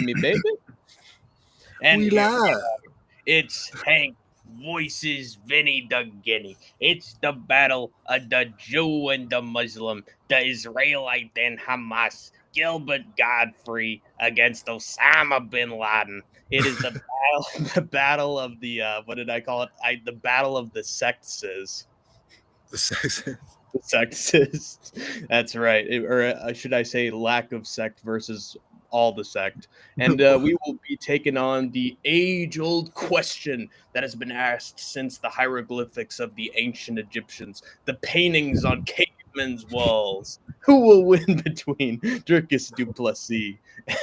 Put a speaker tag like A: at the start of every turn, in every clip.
A: me, baby. And
B: We
A: here
B: live.
A: it's Hank voices Vinny the Guinea. It's the battle of the Jew and the Muslim, the Israelite and Hamas, Gilbert Godfrey against Osama bin Laden. It is the battle of the what did I call it? The battle of the sexes.
B: The sexes.
A: The sexes. That's right. Or should I say lack of sect versus all the sect. And we will be taking on the age-old question that has been asked since the hieroglyphics of the ancient Egyptians, the paintings on cavemen's walls. Who will win between Dricus du Plessis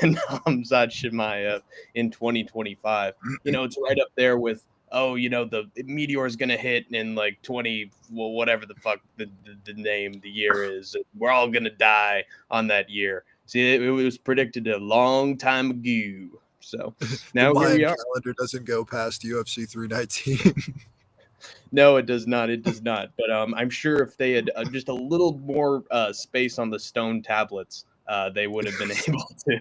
A: and Khamzat Chimaev in 2025? You know, it's right up there with the meteor is going to hit in like 20, well, whatever the fuck the name, the year is. We're all going to die on that year. See, it was predicted a long time ago. So now
B: the
A: here we are.
B: Calendar doesn't go past UFC 319.
A: No, it does not. It does not. But I'm sure if they had just a little more space on the stone tablets, they would have been able to.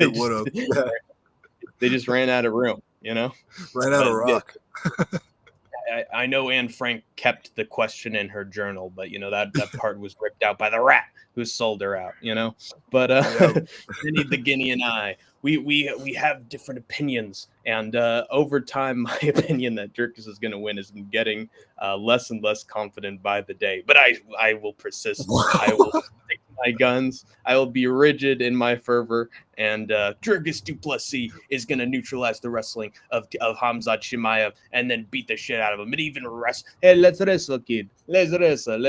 B: It would have. Yeah.
A: They just ran out of room,
B: Ran out of rock.
A: I know Anne Frank kept the question in her journal, but that part was ripped out by the rat who sold her out. But Vinny the Guinea and I, we have different opinions, and over time, my opinion that Dricus is going to win has been getting less and less confident by the day. But I will persist. I will stick to my guns. I will be rigid in my fervor, and Dricus du Plessis is going to neutralize the wrestling of Khamzat Chimaev and then beat the shit out of him. And even hey, let's wrestle, kid. Let's wrestle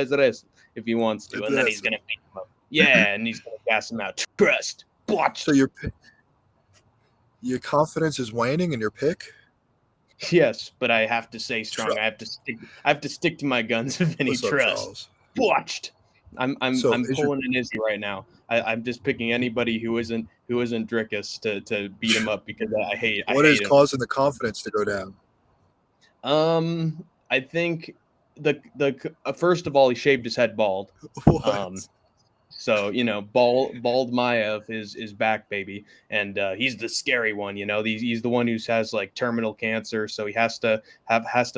A: if he wants to. And then he's going to beat him up. Yeah, and he's going to gas him out. Trust. Watch.
B: So your confidence is waning in your pick?
A: Yes, but I have to say strong. I have to stick to my guns. Vinny, trust. Watched. I'm pulling an Izzy right now. I'm just picking anybody who isn't Dricus to beat him up because I hate.
B: What is causing the confidence to go down?
A: I think the first of all, he shaved his head bald.
B: What?
A: So bald Maev is back, baby, and he's the scary one. He's the one who has like terminal cancer, so he has to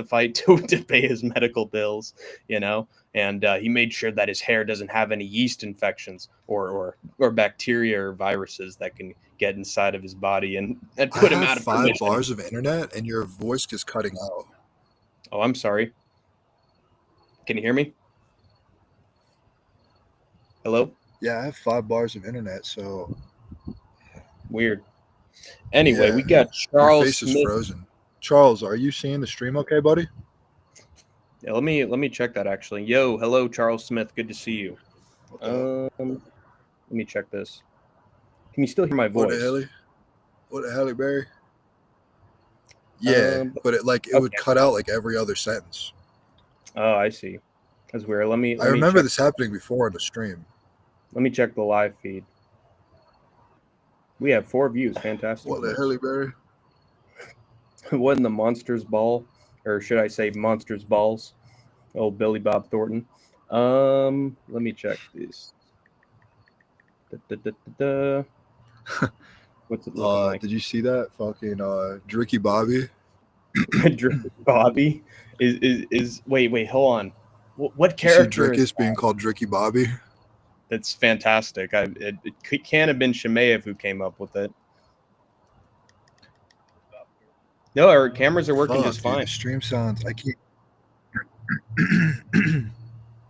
A: fight to pay his medical bills. And he made sure that his hair doesn't have any yeast infections or bacteria or viruses that can get inside of his body and put him out of
B: 5
A: commission.
B: bars of internet, and your voice is cutting out.
A: Oh, I'm sorry. Can you hear me? Hello?
B: Yeah, I have 5 bars of internet, so
A: weird. Anyway, we got Charles.
B: Your face is frozen. Charles, are you seeing the stream okay, buddy?
A: Yeah, let me check that actually. Yo, hello, Charles Smith. Good to see you. Let me check this. Can you still hear my voice?
B: What the hell, Barry? Yeah, but it would cut out like every other sentence.
A: Oh, I see. That's weird. I
B: remember this happening before on the stream.
A: Let me check the live feed. We have 4 views. Fantastic.
B: What the hell, Barry?
A: What in the monster's ball? Or should I say monster's balls? Oh, Billy Bob Thornton. Let me check these. What's it looking like?
B: Did you see that fucking Dricky Bobby?
A: Dricky Bobby is wait, hold on. What character
B: is Dricus being called Dricky Bobby?
A: That's fantastic. It can't have been Chimaev who came up with it. No, our cameras are working just fine.
B: The stream sounds. I can't.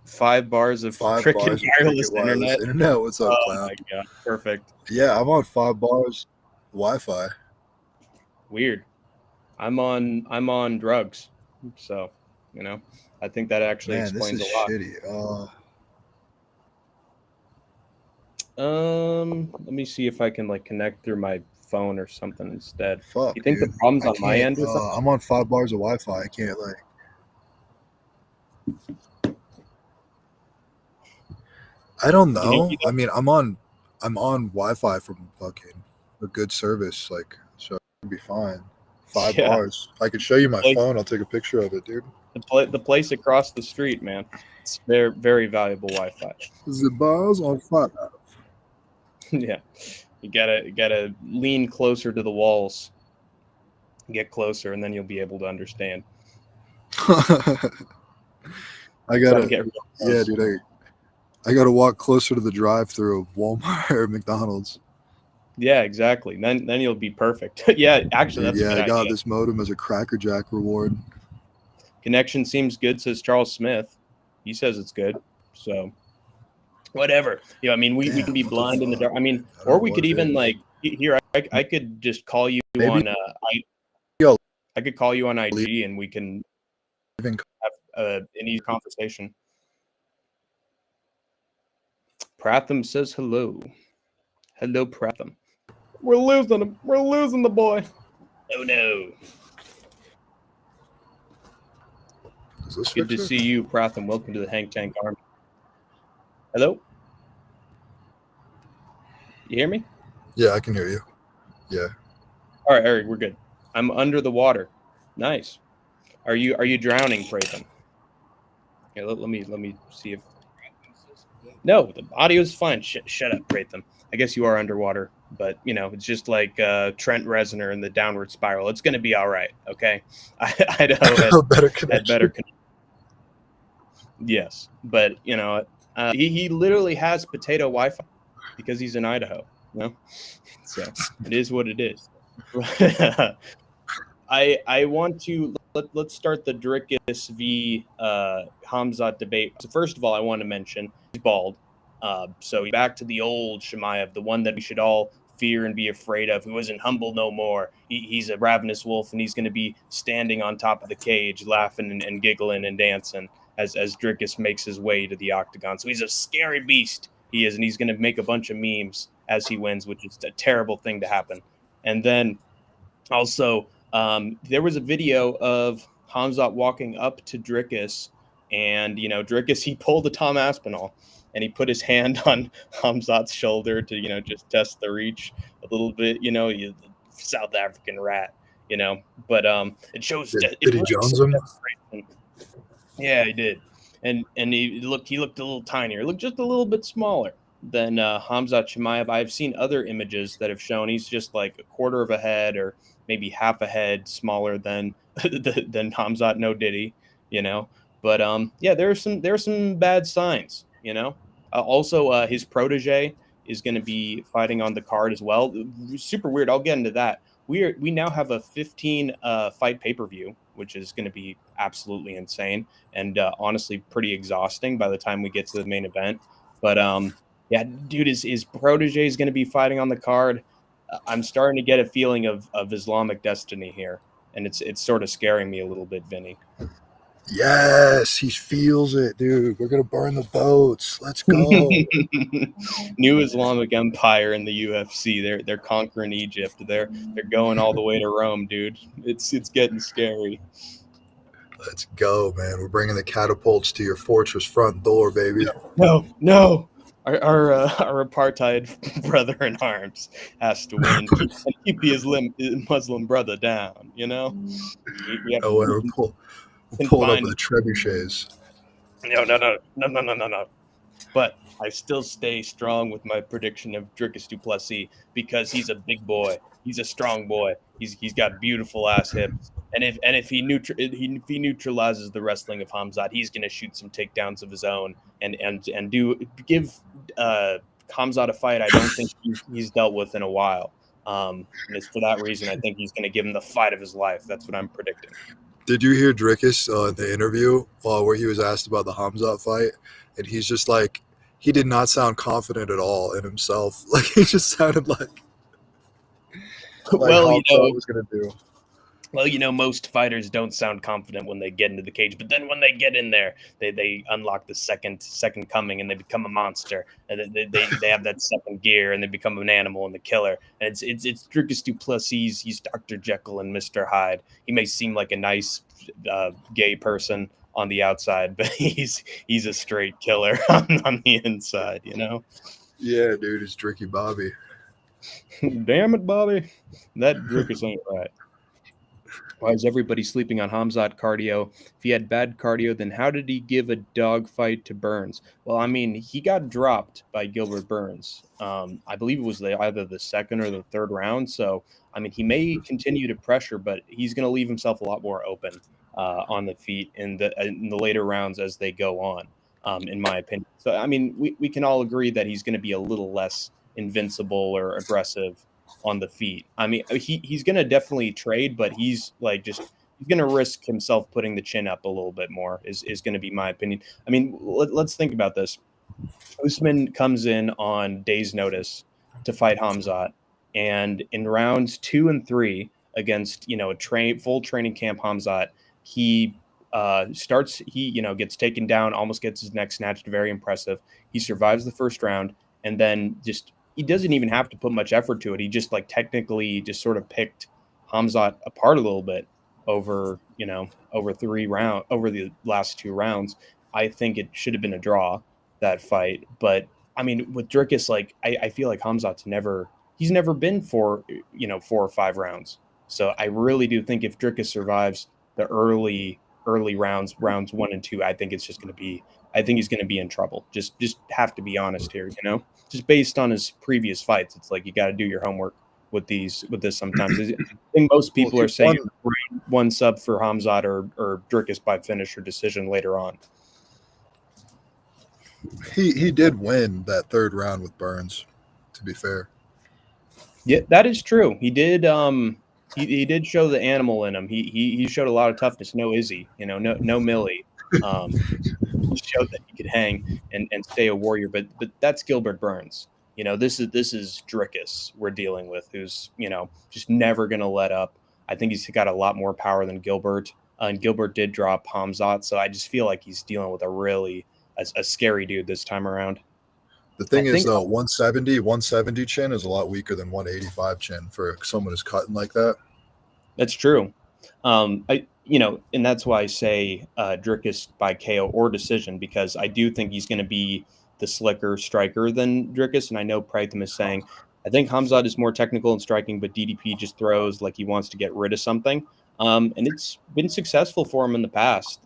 A: 5 bars of freaking wireless internet.
B: What's up,
A: Clown? Oh my god, perfect.
B: Yeah, I'm on 5 bars Wi-Fi.
A: Weird. I'm on drugs, so I think that actually explains a lot.
B: Shitty.
A: Let me see if I can connect through my phone or something instead.
B: Fuck,
A: you think the problem's on my end or something?
B: I'm on 5 bars of Wi-Fi. I can't I don't know. I mean, I'm on Wi-Fi from fucking a good service, so it'll be fine. 5 bars. I can show you my phone. I'll take a picture of it, dude.
A: The place across the street, man. It's very, very valuable Wi-Fi.
B: The bars on 5.
A: Yeah. You gotta lean closer to the walls. Get closer, and then you'll be able to understand.
B: I gotta, yeah, dude. I gotta walk closer to the drive-through of Walmart or McDonald's.
A: Yeah, exactly. Then you'll be perfect. Yeah, actually,
B: Dude,
A: that's a good
B: I got
A: idea.
B: this modem as a Cracker Jack reward.
A: Connection seems good, says Charles Smith. He says it's good. So whatever. You know, I mean, we can be blind in the dark. I mean, or we could even like here. I could just call you on. I could call you on IG, and we can have an easy conversation. Pratham says hello. Hello, Pratham. We're losing him. We're losing the boy. Oh no. Good to see you, Pratham. Welcome to the Hank Tank Army. Hello? You hear me?
B: Yeah, I can hear you. Yeah.
A: All right, we're good. I'm under the water. Nice. Are you drowning, Pratham? Yeah, let me see if. No, the audio's fine. Shut up, Pratham. I guess you are underwater, but you know it's just like Trent Reznor in the Downward Spiral. It's going to be all right. Okay. Idaho had better connection. Yes, but you know he literally has potato Wi-Fi because he's in Idaho. You know? So it is what it is. I want to let's start the Dricus v Khamzat debate. So first of all, I want to mention he's bald. So back to the old Chimaev, the one that we should all fear and be afraid of, who isn't humble no more. He's a ravenous wolf, and he's going to be standing on top of the cage, laughing and giggling and dancing as Dricus makes his way to the octagon. So he's a scary beast. He is, and he's going to make a bunch of memes as he wins, which is a terrible thing to happen. And then also, there was a video of Khamzat walking up to Dricus, and you know, Dricus, he pulled a Tom Aspinall, and he put his hand on Khamzat's shoulder to, you know, just test the reach a little bit. You know, the South African rat. You know, but it shows.
B: Did he Jones him?
A: Yeah, he did, and he looked a little tinier. He looked just a little bit smaller than Khamzat Chimaev. I've seen other images that have shown he's just like a quarter of a head or maybe half a head smaller than Khamzat No Diddy, you know. But yeah, there's some bad signs, you know. Also, his protege is going to be fighting on the card as well. Super weird. I'll get into that. We now have a 15 fight pay-per-view, which is going to be absolutely insane and honestly pretty exhausting by the time we get to the main event. But yeah, dude, his protege is going to be fighting on the card. I'm starting to get a feeling of Islamic destiny here, and it's sort of scaring me a little bit, Vinny.
B: Yes, he feels it, dude. We're gonna burn the boats. Let's go.
A: New Islamic Empire in the UFC. They're conquering Egypt. They're going all the way to Rome, dude. It's getting scary.
B: Let's go, man. We're bringing the catapults to your fortress front door, baby.
A: No. Our apartheid brother in arms has to win and keep the Muslim brother down. You know.
B: We're pulling up with the trebuchets.
A: No. But I still stay strong with my prediction of Dricus du Plessis because he's a big boy. He's a strong boy. He's got beautiful ass hips. And if he neutralizes the wrestling of Khamzat, he's gonna shoot some takedowns of his own and give Khamzat a fight I don't think he's dealt with in a while. And it's for that reason I think he's gonna give him the fight of his life. That's what I'm predicting.
B: Did you hear Dricus in the interview where he was asked about the Khamzat fight? And he's just like, he did not sound confident at all in himself. Like, he just sounded like
A: well, you know,
B: was gonna do.
A: Well, you know, most fighters don't sound confident when they get into the cage, but then when they get in there, they unlock the second coming and they become a monster, and they have that second gear and they become an animal and the killer. And it's Dricus du Plessis. He's Dr. Jekyll and Mr. Hyde. He may seem like a nice gay person on the outside, but he's a straight killer on the inside, you know?
B: Yeah, dude, it's Dricky Bobby.
A: Damn it, Bobby. That Dricus ain't right. Why is everybody sleeping on Khamzat cardio? If he had bad cardio, then how did he give a dogfight to Burns? Well, I mean, he got dropped by Gilbert Burns. I believe it was either the second or the third round. So, I mean, he may continue to pressure, but he's going to leave himself a lot more open on the feet in the later rounds as they go on, in my opinion. So, I mean, we can all agree that he's going to be a little less invincible or aggressive on the feet. I mean, he's going to definitely trade, but he's going to risk himself putting the chin up a little bit more is going to be my opinion. I mean, let's think about this. Usman comes in on days notice to fight Khamzat, and in rounds 2 and 3 against, a full training camp Khamzat, he starts, he gets taken down, almost gets his neck snatched, very impressive. He survives the first round, and then just he doesn't even have to put much effort to it. He just technically just sort of picked Khamzat apart a little bit over over the last 2 rounds. I think it should have been a draw, that fight. But I mean, with Dricus, I feel like he's never been for 4 or 5 rounds. So I really do think if Dricus survives the early rounds 1 and 2, I think he's going to be in trouble. Just have to be honest here, just based on his previous fights. It's like you got to do your homework with this sometimes. I think most people are saying one sub for Khamzat or Dricus by finish or decision later on.
B: He did win that third round with Burns, to be fair.
A: Yeah, that is true. He did. He did show the animal in him. He showed a lot of toughness. No Izzy, no Millie. He showed that he could hang and stay a warrior. But that's Gilbert Burns. This is Dricus we're dealing with, who's just never going to let up. I think he's got a lot more power than Gilbert. And Gilbert did drop Khamzat, so I just feel like he's dealing with a scary dude this time around.
B: The thing is, though, 170 chin is a lot weaker than 185 chin for someone who's cutting like that.
A: That's true. And that's why I say Dricus by KO or decision, because I do think he's going to be the slicker striker than Dricus. And I know Pratham is saying, I think Khamzat is more technical in striking, but DDP just throws like he wants to get rid of something. And it's been successful for him in the past.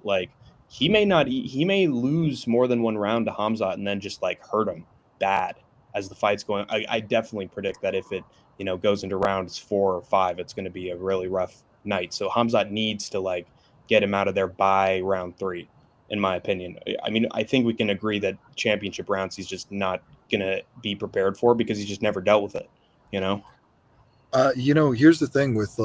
A: He may lose more than one round to Khamzat and then just hurt him bad as the fight's going. I definitely predict that if it goes into rounds 4 or 5, it's going to be a really rough night. So Khamzat needs to get him out of there by round 3, in my opinion. I mean, I think we can agree that championship rounds he's just not going to be prepared for because he's just never dealt with it.
B: Here's the thing with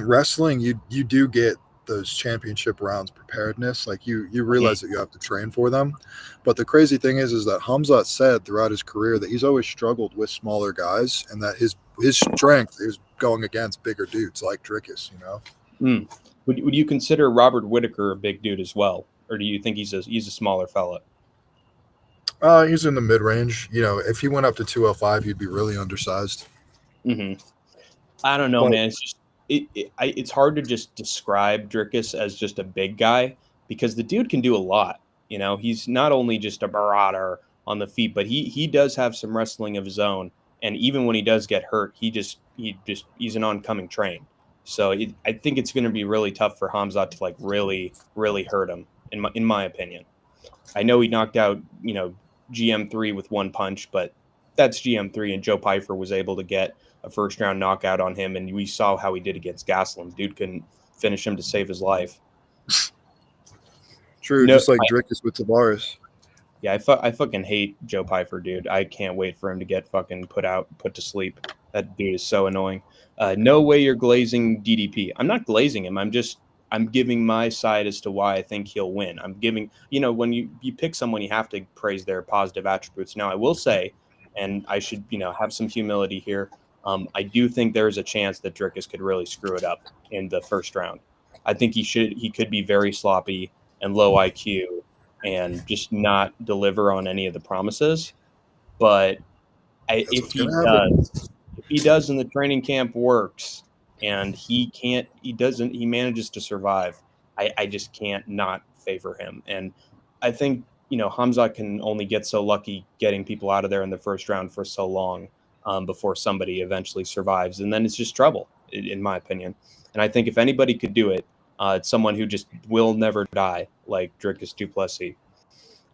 B: wrestling. You do get those championship rounds preparedness. You realize that you have to train for them. But the crazy thing is that Khamzat said throughout his career that he's always struggled with smaller guys, and that his strength is going against bigger dudes like Dricus.
A: Would you consider Robert Whitaker a big dude as well, or do you think he's a smaller fella?
B: He's in the mid range. If he went up to 205, he'd be really undersized.
A: Mm-hmm. I don't know, man. It's just it's hard to just describe Dricus as just a big guy, because the dude can do a lot. He's not only just a marauder on the feet, but he does have some wrestling of his own. And even when he does get hurt, he's an oncoming train. So I think it's going to be really tough for Khamzat to really, really hurt him, in my opinion. I know he knocked out, GM3 with one punch, but that's GM3, and Joe Pyfer was able to get a first round knockout on him, and we saw how he did against Gastelum. Dude couldn't finish him to save his life.
B: True, just like Dricus with Tavares.
A: Yeah, I fucking hate Joe Pyfer, dude. I can't wait for him to get fucking put to sleep. That dude is so annoying. No way you're glazing DDP. I'm not glazing him. I'm giving my side as to why I think he'll win. I'm giving, when you pick someone, you have to praise their positive attributes. Now, I will say, and I should, have some humility here, I do think there's a chance that Dricus could really screw it up in the first round. I think he could be very sloppy and low IQ and just not deliver on any of the promises. But if he does and the training camp works and he manages to survive, I just can't not favor him. And I think, Khamzat can only get so lucky getting people out of there in the first round for so long before somebody eventually survives. And then it's just trouble. in my opinion. And I think if anybody could do it, it's someone who just will never die, like Dricus du Plessis.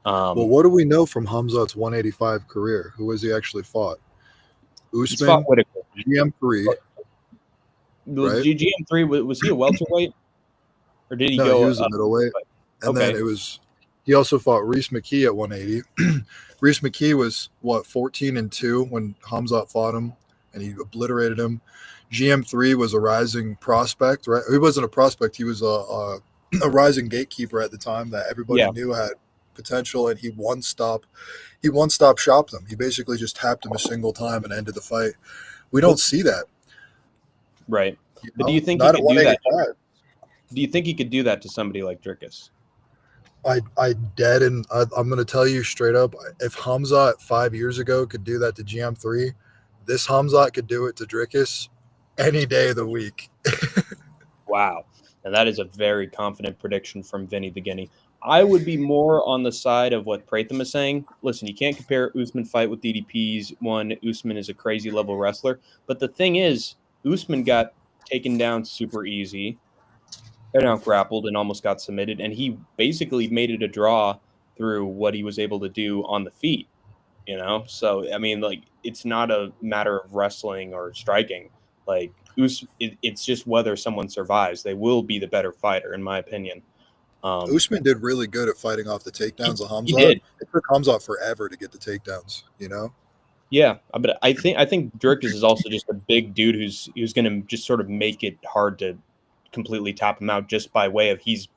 B: Well, what do we know from Khamzat's 185 career? Who has he actually fought?
A: He's fought
B: Usman,
A: Whitaker.
B: GM3, right?
A: GM3, was he a welterweight? Or did he
B: No,
A: go?
B: he was a middleweight. And then he also fought Reese McKee at 180. Reese McKee was, 14-2 when Khamzat fought him, and he obliterated him. GM3 was a rising prospect, right? He wasn't a prospect. He was a rising gatekeeper at the time that everybody knew had potential, and he one-stop shopped him. He basically just tapped him a single time and ended the fight. We don't see that.
A: Right.
B: You know?
A: But do you think
B: Not
A: he
B: at
A: could do that?
B: 185.
A: Do you think he could do that to somebody like Dricus?
B: I'm going to tell you straight up, if Khamzat 5 years ago could do that to GM3, this Khamzat could do it to Dricus any day of the week.
A: Wow. And that is a very confident prediction from Vinny the Guinea. I would be more on the side of what Pratham is saying. Listen, you can't compare Usman fight with DDP's one. Usman is a crazy level wrestler. But the thing is, Usman got taken down super easy, got out grappled, and almost got submitted. And he basically made it a draw through what he was able to do on the feet. So I mean, like, it's not a matter of wrestling or striking. Like, it's just whether someone survives. They will be the better fighter, in my opinion.
B: Usman did really good at fighting off the takedowns of Khamzat.
A: He did.
B: It took Khamzat forever to get the takedowns,
A: Yeah, but I think Dricus is also just a big dude who's going to just sort of make it hard to completely tap him out, just by way of he's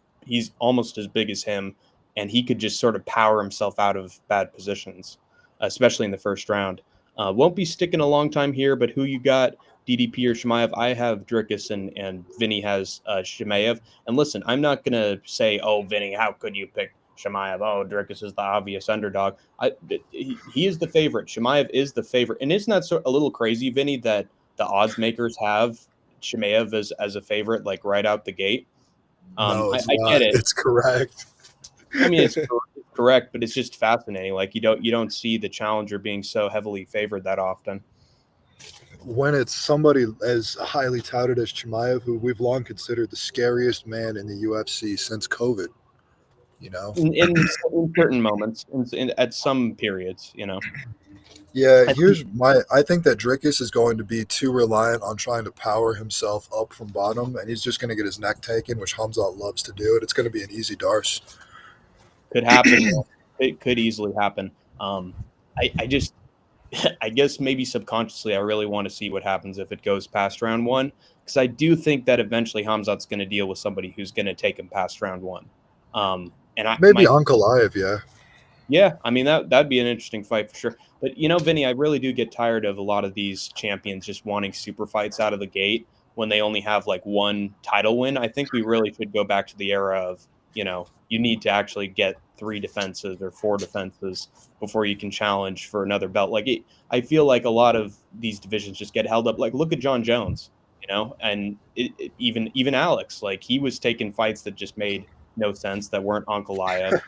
A: almost as big as him, and he could just sort of power himself out of bad positions, especially in the first round. Won't be sticking a long time here, but who you got, DDP or Chimaev? I have Dricus, and Vinny has Chimaev. And listen, I'm not going to say, oh, Vinny, how could you pick Chimaev? Oh, Dricus is the obvious underdog. He is the favorite. Chimaev is the favorite. And isn't that a little crazy, Vinny, that the odds makers have Chimaev as a favorite, like, right out the gate?
B: No, it's
A: I
B: not.
A: get it.
B: It's correct.
A: I mean, it's correct, but it's just fascinating. Like, you don't see the challenger being so heavily favored that often.
B: When it's somebody as highly touted as Chimaev, who we've long considered the scariest man in the UFC since COVID,
A: in certain moments, at some periods,
B: Yeah, I think that Dricus is going to be too reliant on trying to power himself up from bottom, and he's just going to get his neck taken, which Khamzat loves to do. It's going to be an easy darce.
A: Could happen. It could easily happen. I just, I guess maybe subconsciously, I really want to see what happens if it goes past round one, because I do think that eventually Khamzat's going to deal with somebody who's going to take him past round one.
B: Maybe Ankalaev, yeah.
A: Yeah, I mean, that'd be an interesting fight for sure. But, Vinny, I really do get tired of a lot of these champions just wanting super fights out of the gate when they only have like one title win. I think we really should go back to the era of, you need to actually get 3 defenses or 4 defenses before you can challenge for another belt. Like, I feel like a lot of these divisions just get held up. Like, look at John Jones, and even Alex, like, he was taking fights that just made no sense, that weren't Ankalaev.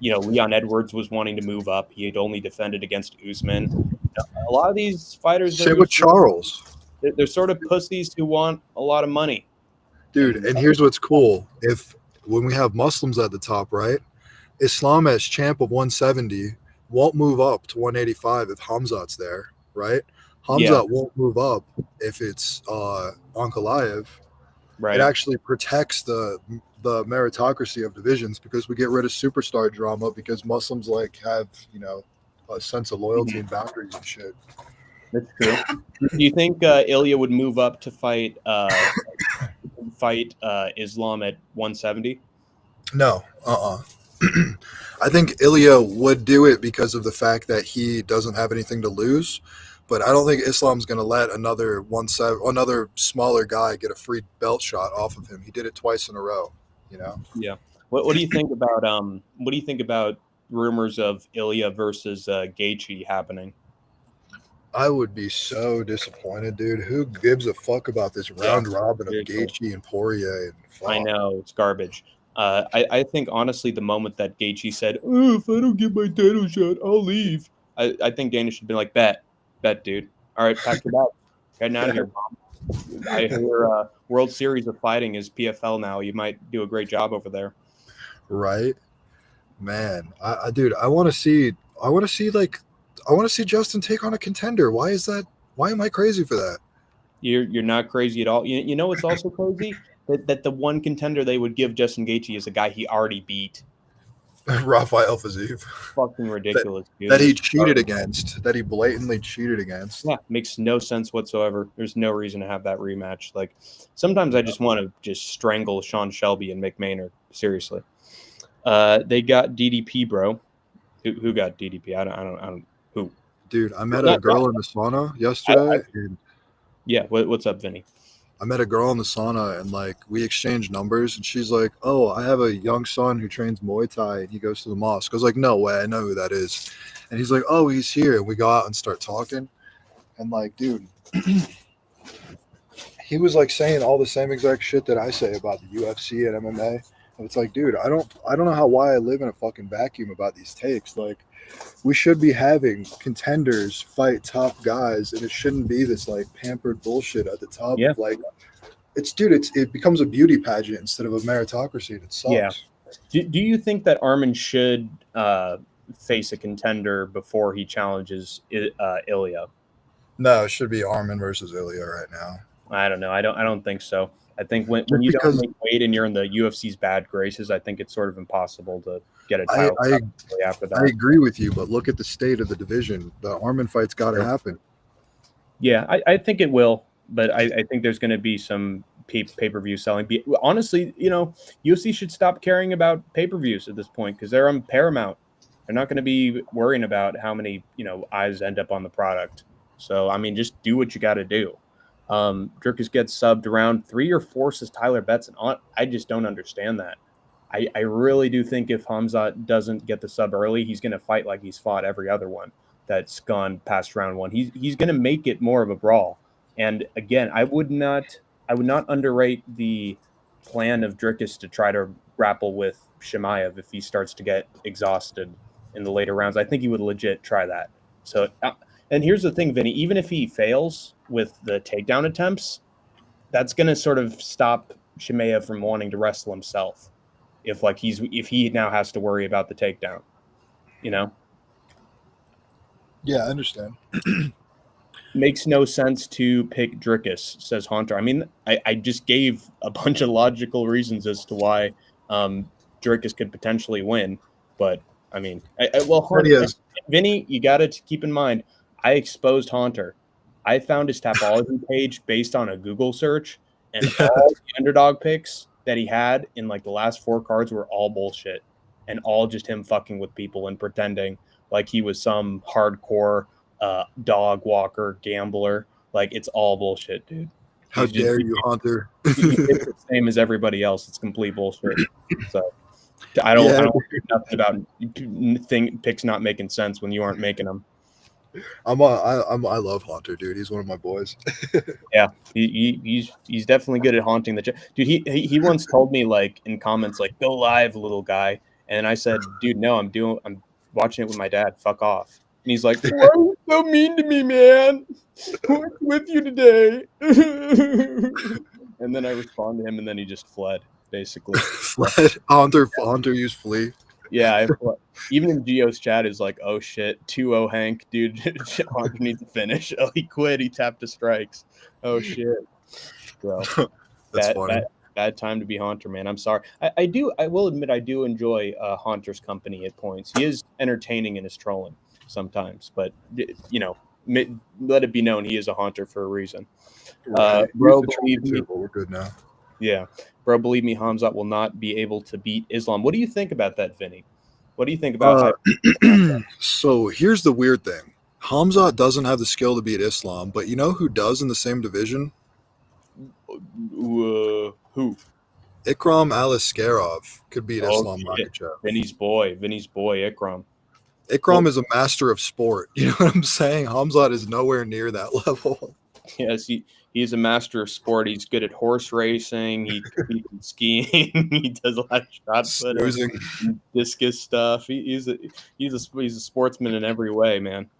A: Leon Edwards was wanting to move up. He had only defended against Usman. A lot of these fighters,
B: same with Charles.
A: They're sort of pussies who want a lot of money.
B: Dude, and here's what's cool. When we have Muslims at the top, right? Islam as champ of 170 won't move up to 185 if Khamzat's there, right? Khamzat won't move up if it's Ankalaev. Right. It actually protects the meritocracy of divisions, because we get rid of superstar drama, because Muslims have a sense of loyalty and boundaries and shit.
A: That's true. Do you think Ilya would move up to fight Islam at 170?
B: No. I think Ilya would do it because of the fact that he doesn't have anything to lose. But I don't think Islam's going to let another smaller guy get a free belt shot off of him. He did it twice in a row,
A: Yeah. What do you think about rumors of Ilya versus Gaethje happening?
B: I would be so disappointed, dude. Who gives a fuck about this round robin of Gaethje and Poirier?
A: I know, it's garbage. I think, honestly, the moment that Gaethje said, "Oh, if I don't get my title shot, I'll leave," I think Dana should be like, bet, dude. All right, pack your bag. Heading out of here, Mom. I hear World Series of Fighting is PFL now. You might do a great job over there.
B: Right, man. Dude, I want to see Justin take on a contender. Why is that? Why am I crazy for that?
A: You're not crazy at all. You know what's also crazy? That the one contender they would give Justin Gaethje is a guy he already beat.
B: Rafael Fiziev.
A: Fucking ridiculous, dude.
B: That he cheated against. That he blatantly cheated against.
A: Yeah, makes no sense whatsoever. There's no reason to have that rematch. Like sometimes I just want to just strangle Sean Shelby and Mick Maynard. Seriously. They got DDP, bro. Who got DDP? I don't. Who?
B: Dude, I met a girl in the sauna yesterday.
A: Yeah, what's up, Vinny?
B: I met a girl in the sauna and like we exchanged numbers and she's like, "Oh, I have a young son who trains Muay Thai and he goes to the mosque." I was like, "No way, I know who that is." And he's like, "Oh, he's here." And we go out and start talking. And like, dude, he was like saying all the same exact shit that I say about the UFC and MMA. And it's like, dude, I don't know why I live in a fucking vacuum about these takes. Like, we should be having contenders fight top guys, and it shouldn't be this like pampered bullshit at the top.
A: Yeah.
B: Of, like, it becomes a beauty pageant instead of a meritocracy, and it sucks.
A: Yeah. Do you think that Arman should face a contender before he challenges Ilya?
B: No, it should be Arman versus Ilya right now.
A: I don't know. I don't think so. I think when you don't make weight and you're in the UFC's bad graces, I think it's sort of impossible to get a title after that.
B: I agree with you, but look at the state of the division. The Arman fight's got to happen.
A: Yeah, I think it will, but I think there's going to be some pay-per-view selling. Honestly, UFC should stop caring about pay-per-views at this point because they're on Paramount. They're not going to be worrying about how many eyes end up on the product. So I mean, just do what you got to do. Dricus gets subbed around 3 or 4, says Tyler Betson. I just don't understand that. I really do think if Khamzat doesn't get the sub early, he's going to fight like he's fought every other one that's gone past round 1. He's going to make it more of a brawl. And again, I would not underrate the plan of Dricus to try to grapple with Chimaev if he starts to get exhausted in the later rounds. I think he would legit try that. So. And here's the thing, Vinny, even if he fails with the takedown attempts, that's going to sort of stop Chimaev from wanting to wrestle himself. If he now has to worry about the takedown,
B: Yeah, I understand.
A: Makes no sense to pick Dricus, says Haunter. I mean, I just gave a bunch of logical reasons as to why Dricus could potentially win. But, I mean, Haunter, Vinny, you got to keep in mind, I exposed Haunter. I found his Tapology page based on a Google search, and all the underdog picks that he had in like the last 4 cards were all bullshit and all just him fucking with people and pretending like he was some hardcore dog walker gambler. Like, it's all bullshit, dude.
B: How dare you, Haunter?
A: He's the same as everybody else. It's complete bullshit. So I don't care nothing about picks not making sense when you aren't making them.
B: I love Haunter, dude. He's one of my boys.
A: Yeah, he's definitely good at haunting the dude. He once told me like in comments like, "Go live, little guy," and I said, "Dude, no, I'm watching it with my dad. Fuck off." And he's like, "Why are you so mean to me, man? What's with you today?" And then I responded to him, and then he just fled. Basically,
B: fled. Haunter used flee.
A: Yeah, even in Geo's chat is like, oh shit, 2-0 Hank, dude. Haunter needs to finish. Oh, he quit. He tapped to strikes. Oh shit. So
B: that's funny.
A: Bad time to be Haunter, man. I'm sorry. I will admit I do enjoy Haunter's company at points. He is entertaining in his trolling sometimes, but let it be known he is a Haunter for a reason.
B: Right.
A: Bro, believe me,
B: we're good now.
A: Yeah. Bro, believe me, Khamzat will not be able to beat Islam. What do you think about that, Vinny? What do you think about
B: So here's the weird thing. Khamzat doesn't have the skill to beat Islam, but you know who does in the same division?
A: Who?
B: Ikram Aliskerov could beat Islam Makhachev.
A: Vinny's boy, Ikram.
B: Ikram is a master of sport. You know what I'm saying? Khamzat is nowhere near that level.
A: Yes, he's a master of sport. He's good at horse racing. He can skiing. He does a lot of shot putting, discus stuff. He's a sportsman in every way, man.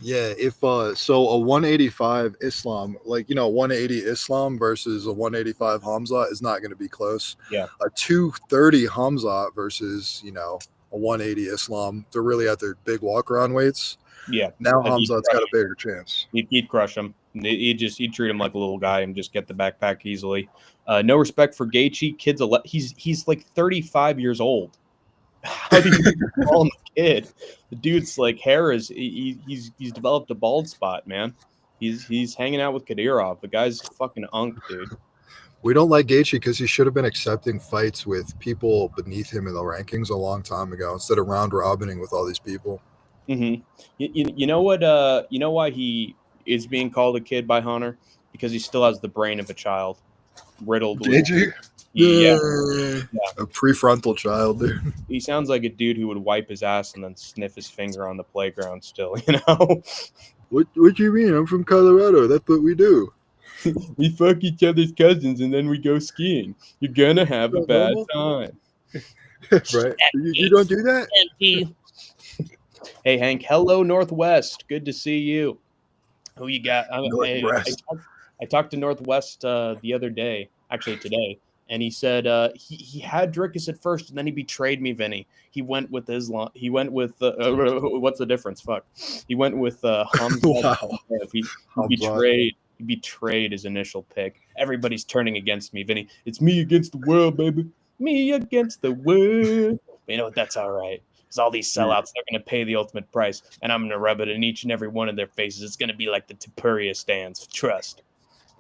B: Yeah, if so a 185 Islam, like 180 Islam versus a 185 Khamzat is not going to be close.
A: Yeah.
B: A 230 Khamzat versus, a 180 Islam, they're really at their big walk around weights.
A: Yeah.
B: Now
A: Like,
B: Khamzat's got a bigger chance.
A: He'd crush him. He'd treat him like a little guy and just get the backpack easily. No respect for Gaethje. He's like 35 years old. How do you call him a kid? The dude's like hair is he's developed a bald spot, man. He's hanging out with Kadyrov. The guy's fucking unk, dude.
B: We don't like Gaethje because he should have been accepting fights with people beneath him in the rankings a long time ago instead of round robining with all these people.
A: Mm-hmm. You know what? You know why he is being called a kid by Hunter? Because he still has the brain of a child, riddled with. Yeah.
B: A prefrontal child, dude.
A: He sounds like a dude who would wipe his ass and then sniff his finger on the playground still, you know?
B: What do you mean? I'm from Colorado. That's what we do.
A: We fuck each other's cousins and then we go skiing. You're gonna have a bad time.
B: Right? You don't do that?
A: Hey, Hank. Hello, Northwest. Good to see you. Who you got? I talked to Northwest the other day, actually today, and he said he had Dricus at first, and then he betrayed me, Vinny. He went with Islam. He went with what's the difference? Fuck. He went with Khamzat.
B: Wow.
A: He betrayed his initial pick. Everybody's turning against me, Vinny. It's me against the world, baby. Me against the world. You know what? That's all right. Because all these sellouts, they're going to pay the ultimate price, and I'm going to rub it in each and every one of their faces. It's going to be like the Tapuria stands. Trust.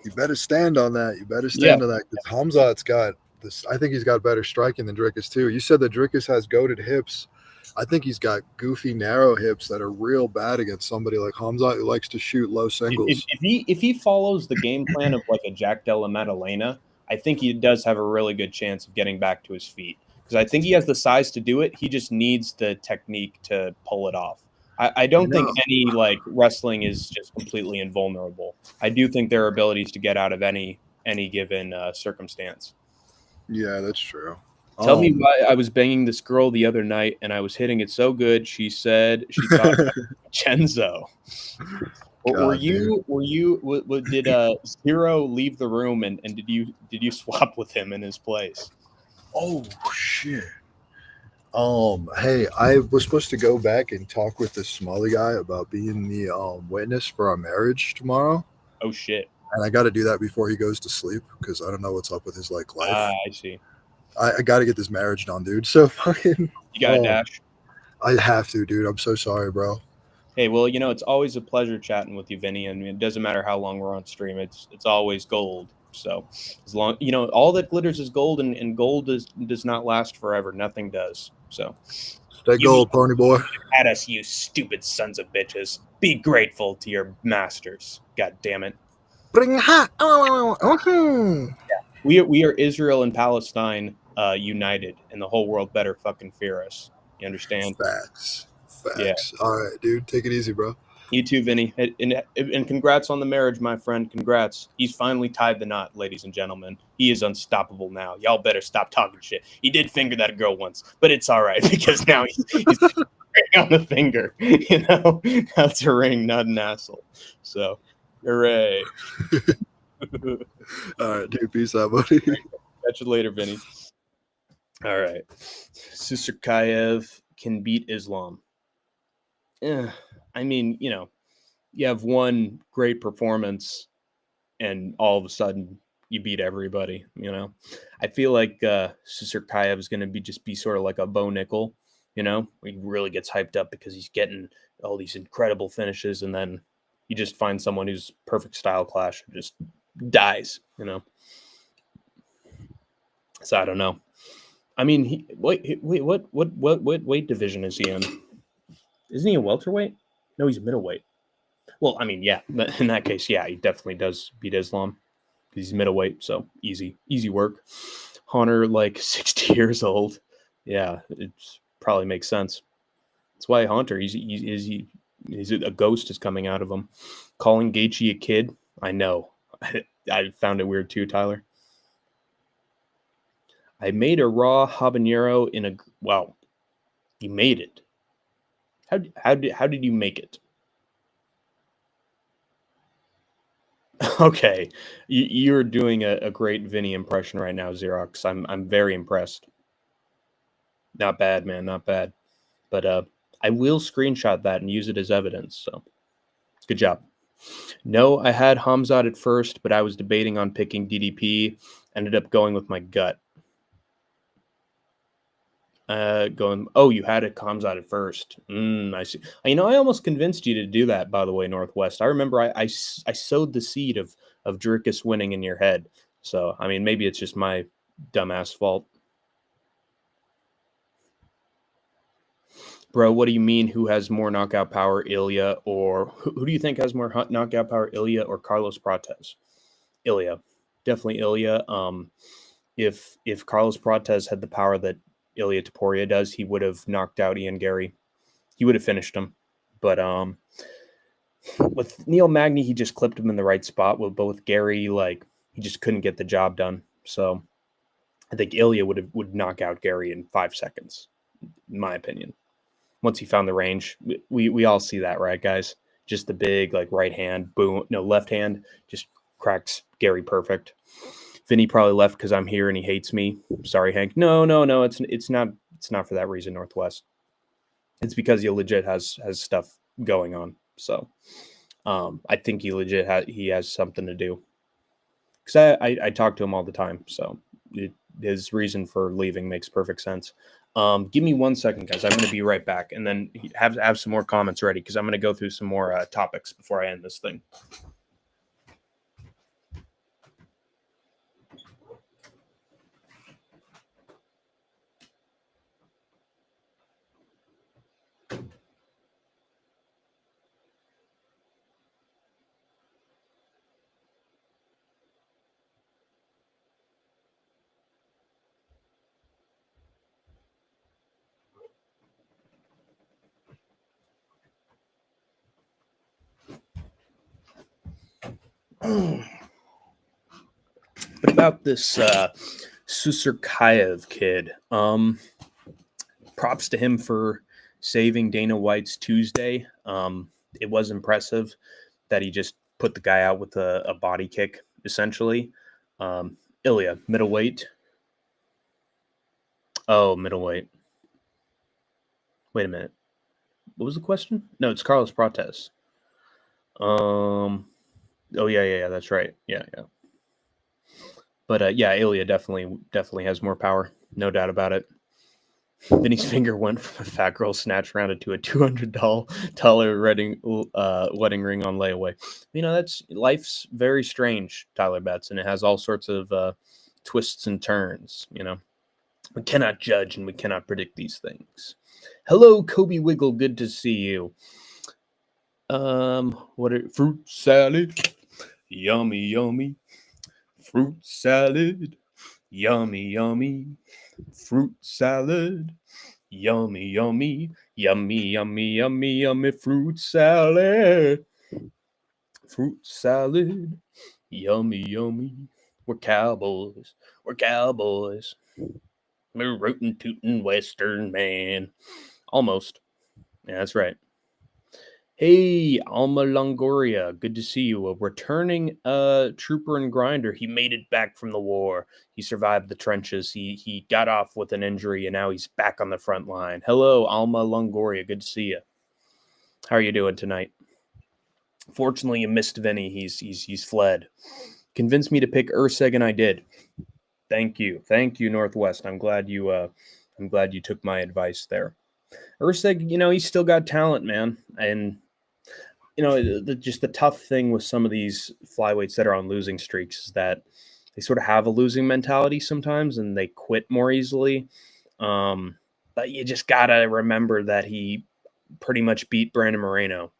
B: You better stand on that. You better stand on that. Because Khamzat's got this. I think he's got better striking than Dricus too. You said that Dricus has goated hips. I think he's got goofy, narrow hips that are real bad against somebody like Khamzat who likes to shoot low singles.
A: If he follows the game plan of like a Jack Della Maddalena, I think he does have a really good chance of getting back to his feet. Because I think he has the size to do it. He just needs the technique to pull it off. I don't think any like wrestling is just completely invulnerable. I do think there are abilities to get out of any given circumstance.
B: Yeah, that's true.
A: Tell me why I was banging this girl the other night and I was hitting it so good. She said she thought Chenzo. Did Zero leave the room and did you swap with him in his place?
B: Oh shit. Hey, I was supposed to go back and talk with this Smalley guy about being the witness for our marriage tomorrow.
A: Oh shit.
B: And I got to do that before he goes to sleep because I don't know what's up with his life.
A: I see.
B: I got to get this marriage done, dude. So fucking.
A: You got a dash?
B: I have to, dude. I'm so sorry, bro.
A: Hey, well, it's always a pleasure chatting with you, Vinny. And it doesn't matter how long we're on stream. It's always gold. So as long all that glitters is gold, and gold does not last forever. Nothing does. So
B: stay gold, pony boy.
A: At us, you stupid sons of bitches. Be grateful to your masters. God damn it.
B: Bring hot.
A: Yeah. We are Israel and Palestine united, and the whole world better fucking fear us. You understand?
B: Facts.
A: Yeah.
B: All right, dude. Take it easy, bro.
A: You too, Vinny. And congrats on the marriage, my friend. Congrats. He's finally tied the knot, ladies and gentlemen. He is unstoppable now. Y'all better stop talking shit. He did finger that girl once, but it's all right because now he's on the finger. Now it's a ring, not an asshole. So, hooray.
B: All right, dude. Peace out, buddy.
A: Catch you later, Vinny. All right. Sister Chimaev can beat Islam. I mean, you have one great performance and all of a sudden you beat everybody, I feel like Sister Chimaev is going to be sort of like a Bo Nickel, he really gets hyped up because he's getting all these incredible finishes and then you just find someone who's perfect style clash and just dies, So I don't know. I mean, what weight division is he in? Isn't he a welterweight? No, he's middleweight. Well, I mean, yeah. In that case, yeah, he definitely does beat Islam because he's middleweight. So easy work. Hunter, like 60 years old. Yeah, it probably makes sense. That's why Hunter, he's a ghost is coming out of him. Calling Gaethje a kid. I know. I found it weird too, Tyler. I made a raw habanero in a. Wow, you made it. How did you make it? Okay, you're doing a great Vinny impression right now, Xerox. I'm very impressed. Not bad, man. Not bad. But I will screenshot that and use it as evidence. So good job. No, I had Khamzat at first, but I was debating on picking DDP. Ended up going with my gut. You had a Khamzat at first. I see. I almost convinced you to do that, by the way, Northwest. I remember I sowed the seed of Dricus winning in your head. So, I mean, maybe it's just my dumbass fault. Bro, what do you mean who has more knockout power, Ilya, or who do you think has more knockout power, Ilya or Carlos Prates? Ilya. Definitely Ilya. If Carlos Prates had the power that Ilya Taporia does, he would have knocked out Ian Gary. He would have finished him. But with Neil Magny, he just clipped him in the right spot. With both Gary, he just couldn't get the job done. So I think Ilya would knock out Gary in 5 seconds, in my opinion. Once he found the range, we all see that, right, guys? Just the big right hand, boom, no left hand, just cracks Gary perfect. Vinny probably left because I'm here and he hates me. Sorry, Hank. No. It's not for that reason, Northwest. It's because he legit has stuff going on. So I think he has something to do. Because I talk to him all the time. So his reason for leaving makes perfect sense. Give me 1 second, guys. I'm going to be right back, and then have some more comments ready because I'm going to go through some more topics before I end this thing. But about this Chimaev kid, props to him for saving Dana White's Tuesday. It was impressive that he just put the guy out with a body kick, essentially. Ilya, middleweight. Oh, middleweight. Wait a minute. What was the question? No, it's Carlos Prates. Oh yeah, that's right. Yeah. But Ilya definitely has more power, no doubt about it. Vinny's finger went from a fat girl snatch rounded to a $200 wedding ring on layaway. That's life's very strange, Tyler Betts, and it has all sorts of twists and turns. We cannot judge and we cannot predict these things. Hello, Kobe Wiggle. Good to see you. Fruit salad? Yummy. Fruit salad. Yummy. Fruit salad. Yummy. Fruit salad. Fruit salad. Yummy. We're cowboys. We're rootin' tootin' Western man. Almost. Yeah, that's right. Hey, Alma Longoria, good to see you. A returning trooper and grinder. He made it back from the war. He survived the trenches. He got off with an injury, and now he's back on the front line. Hello, Alma Longoria. Good to see you. How are you doing tonight? Fortunately, you missed Vinny. He's fled. Convinced me to pick Urseg, and I did. Thank you, Northwest. I'm glad you took my advice there. Urseg, he's still got talent, man, and just the tough thing with some of these flyweights that are on losing streaks is that they sort of have a losing mentality sometimes and they quit more easily. But you just gotta remember that he pretty much beat Brandon Moreno,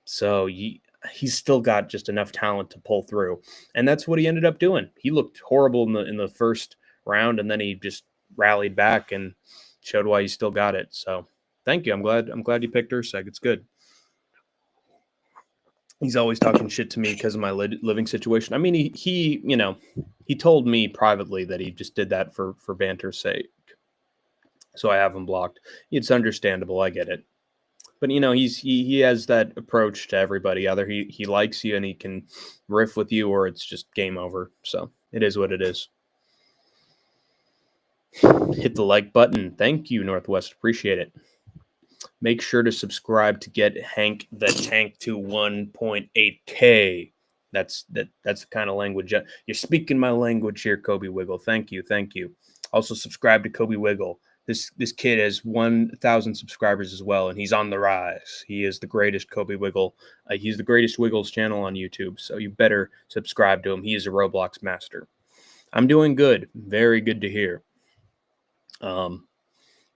A: so he's still got just enough talent to pull through, and that's what he ended up doing. He looked horrible in the first round, and then he just rallied back and showed why he still got it. So thank you. I'm glad you picked Urseg. It's good. He's always talking shit to me because of my living situation. I mean, he told me privately that he just did that for banter's sake. So I have him blocked. It's understandable. I get it. But he has that approach to everybody. Either he likes you and he can riff with you, or it's just game over. So it is what it is. Hit the like button. Thank you, Northwest. Appreciate it. Make sure to subscribe to get Hank the Tank to 1.8K. That's the kind of language. You're speaking my language here, Kobe Wiggle. Thank you. Also subscribe to Kobe Wiggle. This kid has 1,000 subscribers as well, and he's on the rise. He is the greatest Kobe Wiggle. He's the greatest Wiggles channel on YouTube, so you better subscribe to him. He is a Roblox master. I'm doing good. Very good to hear. But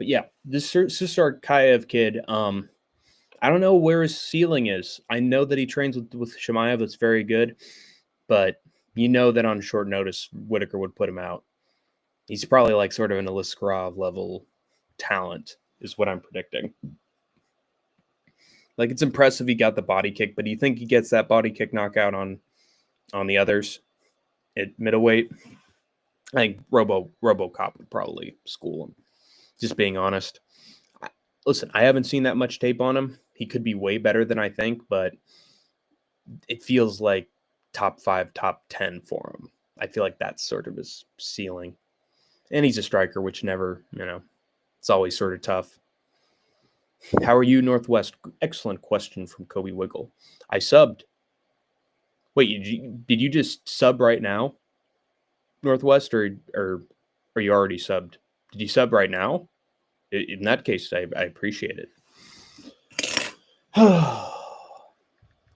A: yeah, this Khamzat kid, I don't know where his ceiling is. I know that he trains with Chimaev. That's very good. But that on short notice, Whitaker would put him out. He's probably like sort of an Aliskarov level talent is what I'm predicting. Like, it's impressive he got the body kick, but do you think he gets that body kick knockout on the others at middleweight? I think RoboCop would probably school him. Just being honest. Listen, I haven't seen that much tape on him. He could be way better than I think, but it feels like top 5, top 10 for him. I feel like that's sort of his ceiling. And he's a striker, which never, it's always sort of tough. How are you, Northwest? Excellent question from Kobe Wiggle. I subbed. Wait, did you just sub right now, Northwest, or are you already subbed? Did you sub right now? In that case, I appreciate it.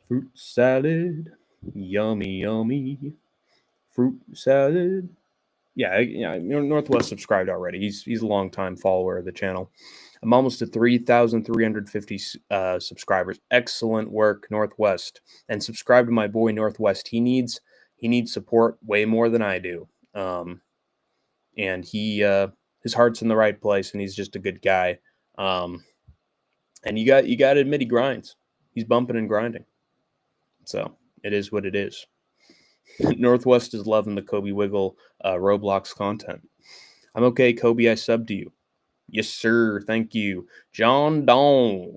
A: Fruit salad, yummy, yummy. Fruit salad. Yeah. Northwest subscribed already. He's a long-time follower of the channel. I'm almost at 3,350 subscribers. Excellent work, Northwest. And subscribe to my boy Northwest. He needs support way more than I do. And his heart's in the right place, and he's just a good guy. And you got to admit he grinds. He's bumping and grinding. So it is what it is. Northwest is loving the Kobe Wiggle Roblox content. I'm okay, Kobe. I subbed to you. Yes, sir. Thank you. John Dong.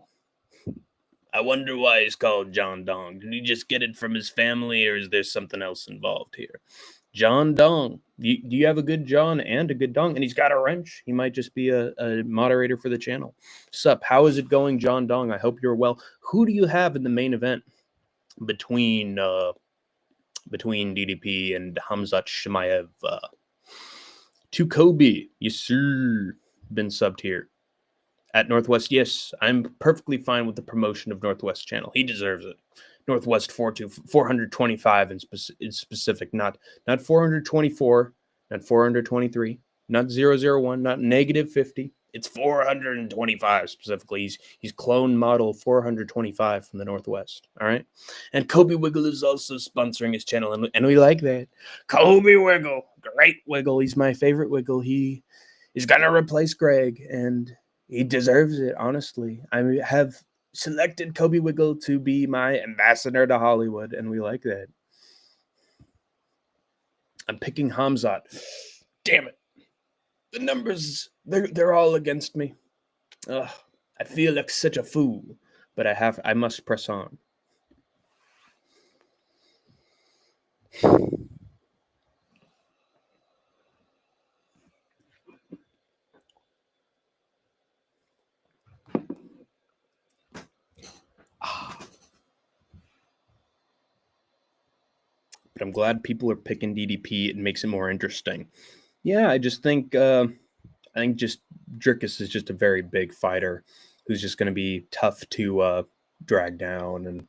A: I wonder why he's called John Dong. Did he just get it from his family, or is there something else involved here? John Dong. Do you have a good John and a good Dong? And he's got a wrench. He might just be a moderator for the channel. Sup, how is it going, John Dong? I hope you're well. Who do you have in the main event between DDP and Khamzat Chimaev? To Kobe. Yes, sir. Been subbed here. At Northwest, yes, I'm perfectly fine with the promotion of Northwest channel. He deserves it. Northwest 425 in specific, not 424, not 423, not 001, not -50. It's 425 specifically. He's clone model 425 from the Northwest. All right. And Kobe Wiggle is also sponsoring his channel, and we like that. Kobe Wiggle, great Wiggle. He's my favorite Wiggle. He is gonna replace Greg, and he deserves it, honestly. I have selected Kobe Wiggle to be my ambassador to Hollywood, and we like that. I'm picking Khamzat. Damn it. The numbers, they're all against me. Ugh, I feel like such a fool, but I must press on. But I'm glad people are picking DDP. It makes it more interesting. Yeah, I just think just Dricus is just a very big fighter who's just going to be tough to drag down. And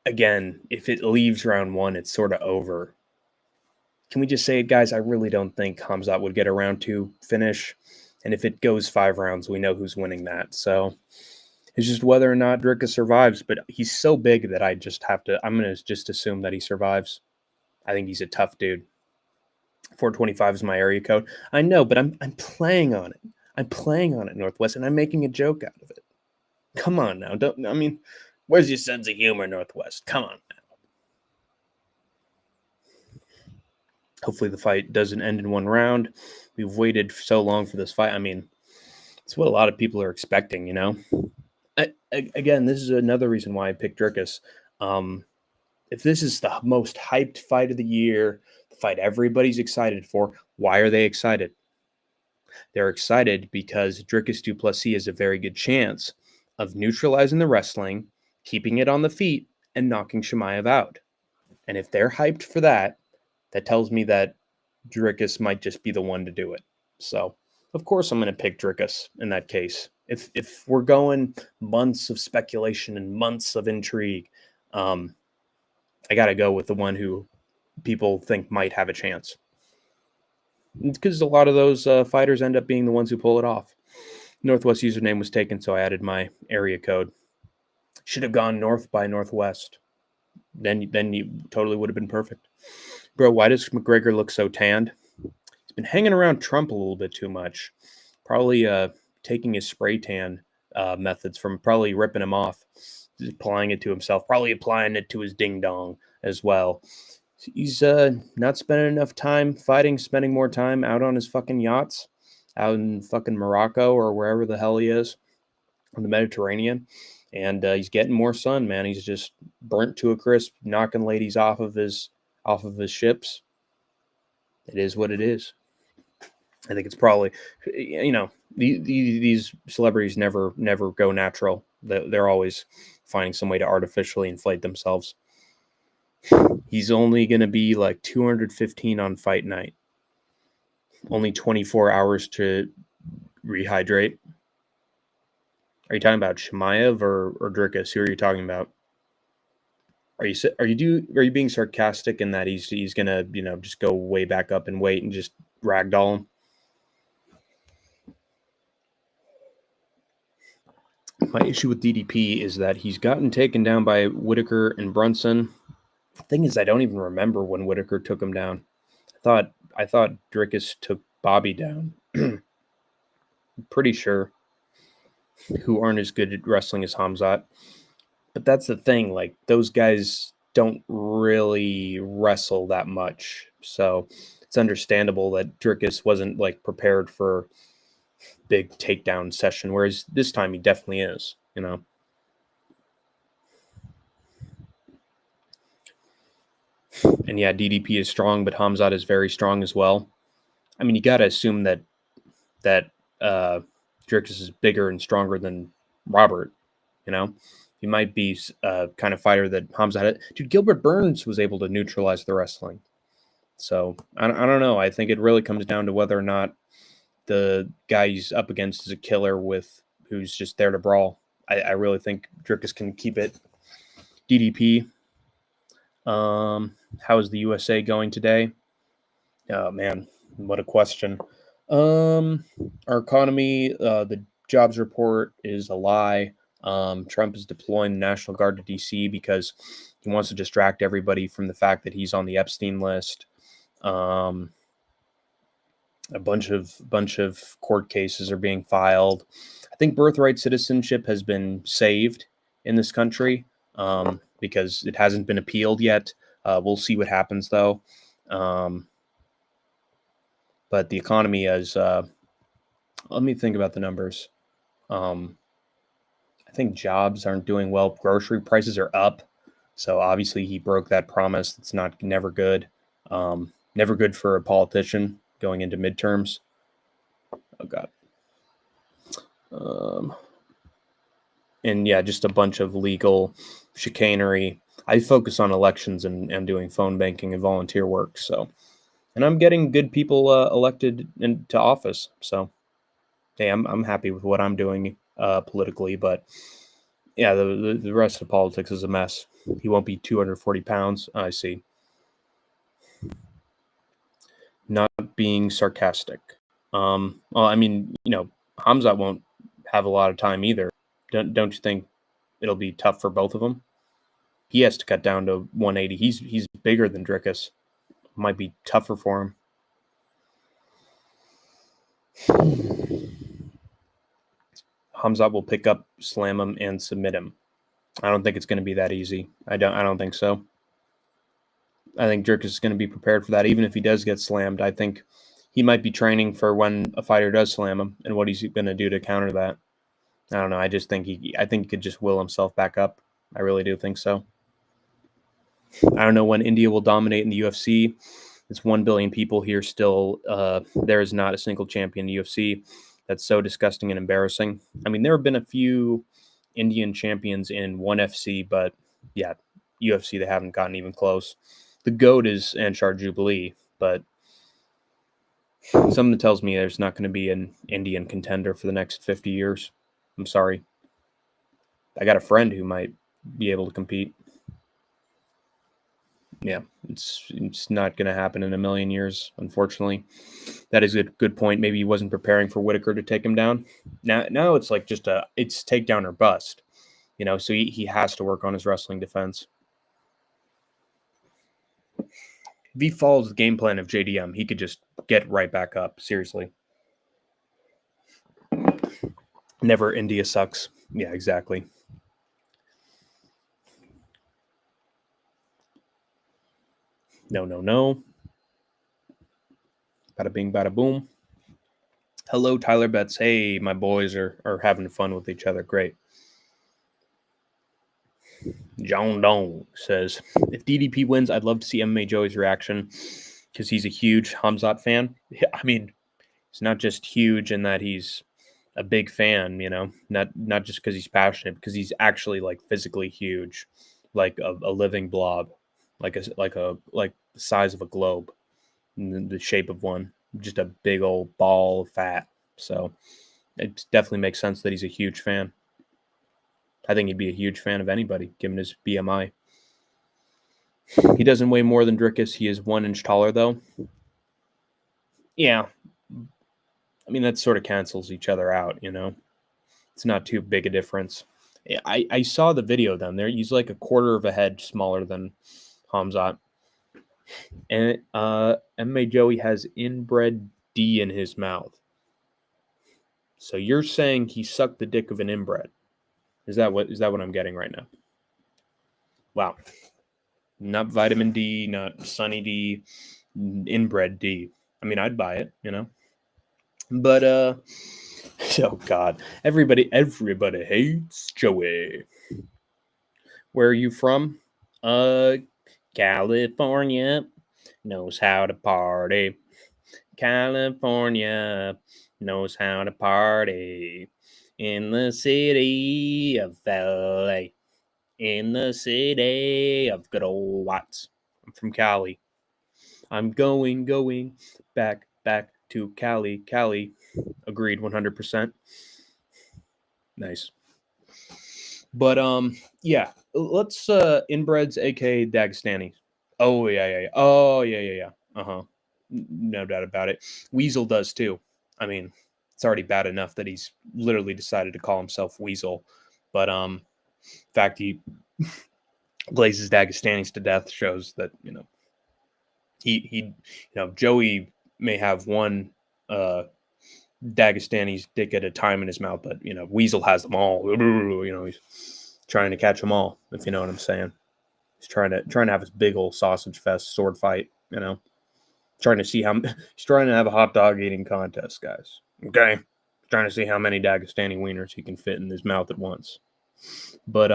A: again, if it leaves round 1, it's sort of over. Can we just say it, guys? I really don't think Khamzat would get a round 2 finish. And if it goes 5 rounds, we know who's winning that. So it's just whether or not Dricus survives. But he's so big that I'm going to just assume that he survives. I think he's a tough dude. 425 is my area code. I know, but I'm playing on it. I'm playing on it, Northwest, and I'm making a joke out of it. Come on now. Where's your sense of humor, Northwest? Come on now. Hopefully the fight doesn't end in 1 round. We've waited so long for this fight. I mean, It's what a lot of people are expecting, you know. Again, this is another reason why I picked Dricus. If this is the most hyped fight of the year, the fight everybody's excited for, why are they excited? They're excited because Dricus du Plessis has a very good chance of neutralizing the wrestling, keeping it on the feet, and knocking Chimaev out. And if they're hyped for that, that tells me that Dricus might just be the one to do it. So, of course, I'm going to pick Dricus in that case. If we're going months of speculation and months of intrigue, I got to go with the one who people think might have a chance. Because a lot of those fighters end up being the ones who pull it off. Northwest username was taken, so I added my area code. Should have gone north by northwest. Then you totally would have been perfect. Bro, why does McGregor look so tanned? He's been hanging around Trump a little bit too much. Probably taking his spray tan methods from probably ripping him off, applying it to himself, probably applying it to his ding dong as well. He's not spending enough time fighting, spending more time out on his fucking yachts, out in fucking Morocco or wherever the hell he is, on the Mediterranean. And he's getting more sun, man. He's just burnt to a crisp, knocking ladies off of his ships. It is what it is. I think it's probably, you know, these celebrities never go natural. They're always finding some way to artificially inflate themselves. He's only going to be like 215 on fight night. Only 24 hours to rehydrate. Are you talking about Chimaev or Dricus? Who are you talking about? Are you being sarcastic in that he's gonna, you know, just go way back up in weight and just ragdoll him? My issue with DDP is that he's gotten taken down by Whitaker and Brunson. The thing is, I don't even remember when Whitaker took him down. I thought Dricus took Bobby down. I'm pretty sure. Who aren't as good at wrestling as Khamzat. But that's the thing, like, those guys don't really wrestle that much. So it's understandable that Dricus wasn't, like, prepared for big takedown session, whereas this time he definitely is, you know. And yeah, DDP is strong, but Khamzat is very strong as well. I mean, you got to assume that Dricus is bigger and stronger than Robert, you know. He might be kind of fighter that Khamzat had. Dude, Gilbert Burns was able to neutralize the wrestling. So I don't know. I think it really comes down to whether or not the guy he's up against is a killer who's just there to brawl. I really think Dricus can keep it. DDP. How is the USA going today? Oh man, what a question. Our economy, the jobs report is a lie. Trump is deploying the National Guard to D.C. because he wants to distract everybody from the fact that he's on the Epstein list. A bunch of court cases are being filed. I think birthright citizenship has been saved in this country because it hasn't been appealed yet. We'll see what happens though. But the economy is. Let me think about the numbers. I think jobs aren't doing well. Grocery prices are up. So obviously he broke that promise. It's never good. Never good for a politician going into midterms. Oh, God. And yeah, just a bunch of legal chicanery. I focus on elections and doing phone banking and volunteer work. So, and I'm getting good people elected into office. So, hey, I'm happy with what I'm doing politically. But yeah, the rest of politics is a mess. He won't be 240 pounds. I see. Not being sarcastic. Well, I mean, you know, Khamzat won't have a lot of time either. Don't you think it'll be tough for both of them? He has to cut down to 180. He's bigger than Dricus. Might be tougher for him. Khamzat will pick up, slam him, and submit him. I don't think it's going to be that easy. I don't think so. I think Dricus is going to be prepared for that. Even if he does get slammed, I think he might be training for when a fighter does slam him, and what he's going to do to counter that. I don't know. I think he could just will himself back up. I really do think so. I don't know when India will dominate in the UFC. It's 1 billion people here still. There is not a single champion in the UFC. That's so disgusting and embarrassing. I mean, there have been a few Indian champions in ONE FC, but yeah, UFC, they haven't gotten even close. The GOAT is Anshar Jubilee, but something tells me there's not going to be an Indian contender for the next 50 years. I'm sorry. I got a friend who might be able to compete. Yeah, it's not going to happen in a million years, unfortunately. That is a good point. Maybe he wasn't preparing for Whitaker to take him down. Now it's like it's takedown or bust, so he has to work on his wrestling defense. If he follows the game plan of JDM, he could just get right back up. Seriously. Never India sucks. Yeah, exactly. No. Bada bing, bada boom. Hello, Tyler Betts. Hey, my boys are having fun with each other. Great. John Dong says, if DDP wins, I'd love to see MMA Joey's reaction because he's a huge Khamzat fan. Yeah, I mean, it's not just huge in that he's a big fan, not just because he's passionate, because he's actually like physically huge, like a living blob, like the size of a globe, the shape of one, just a big old ball of fat. So it definitely makes sense that he's a huge fan. I think he'd be a huge fan of anybody, given his BMI. He doesn't weigh more than Dricus. He is 1 inch taller, though. Yeah. I mean, that sort of cancels each other out, It's not too big a difference. I saw the video down there. He's like a quarter of a head smaller than Khamzat. And MMA Joey has inbred D in his mouth. So you're saying he sucked the dick of an inbred? Is that what I'm getting right now? Wow. Not vitamin D, not Sunny D, inbred D. I mean, I'd buy it, But oh God, everybody hates Joey. Where are you from? California knows how to party. California knows how to party. In the city of LA. In the city of good old Watts. I'm from Cali. I'm going back to Cali. Agreed 100%. Nice. But yeah, let's inbreds, aka Dagestani. Oh yeah. Oh yeah. Uh-huh. No doubt about it. Weasel does too. I mean, it's already bad enough that he's literally decided to call himself Weasel. But in fact, he glazes Dagestanis to death shows that, he Joey may have one Dagestani's dick at a time in his mouth, but Weasel has them all. He's trying to catch them all, if you know what I'm saying. He's trying to have his big old sausage fest sword fight, trying to see he's trying to have a hot dog eating contest, guys. Okay, trying to see how many Dagestani wieners he can fit in his mouth at once. But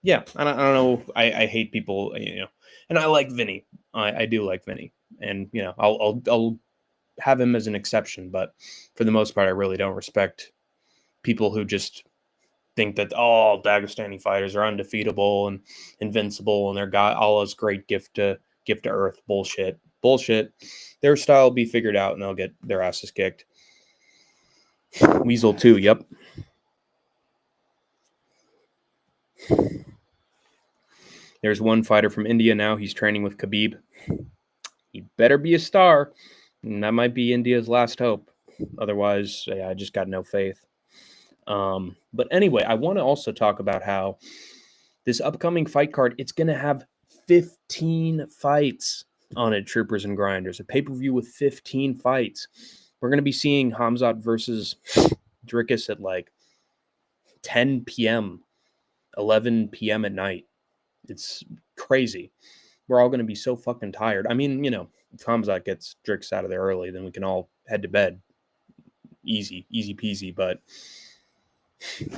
A: yeah, I don't know. I hate people, and I like Vinny. I do like Vinny, and I'll have him as an exception, but for the most part, I really don't respect people who just think that all Dagestani fighters are undefeatable and invincible, and they're got Allah's great gift to earth. Bullshit. Their style will be figured out, and they'll get their asses kicked. Weasel too. Yep. There's one fighter from India now. He's training with Khabib. He better be a star. And that might be India's last hope. Otherwise, I just got no faith. But anyway, I want to also talk about how this upcoming fight card, it's going to have 15 fights on it, Troopers and Grinders. A pay-per-view with 15 fights. We're going to be seeing Khamzat versus Dricus at like 10 p.m., 11 p.m. at night. It's crazy. we're all going to be so fucking tired. I mean, if Khamzat gets Dricus out of there early, then we can all head to bed. Easy peasy. But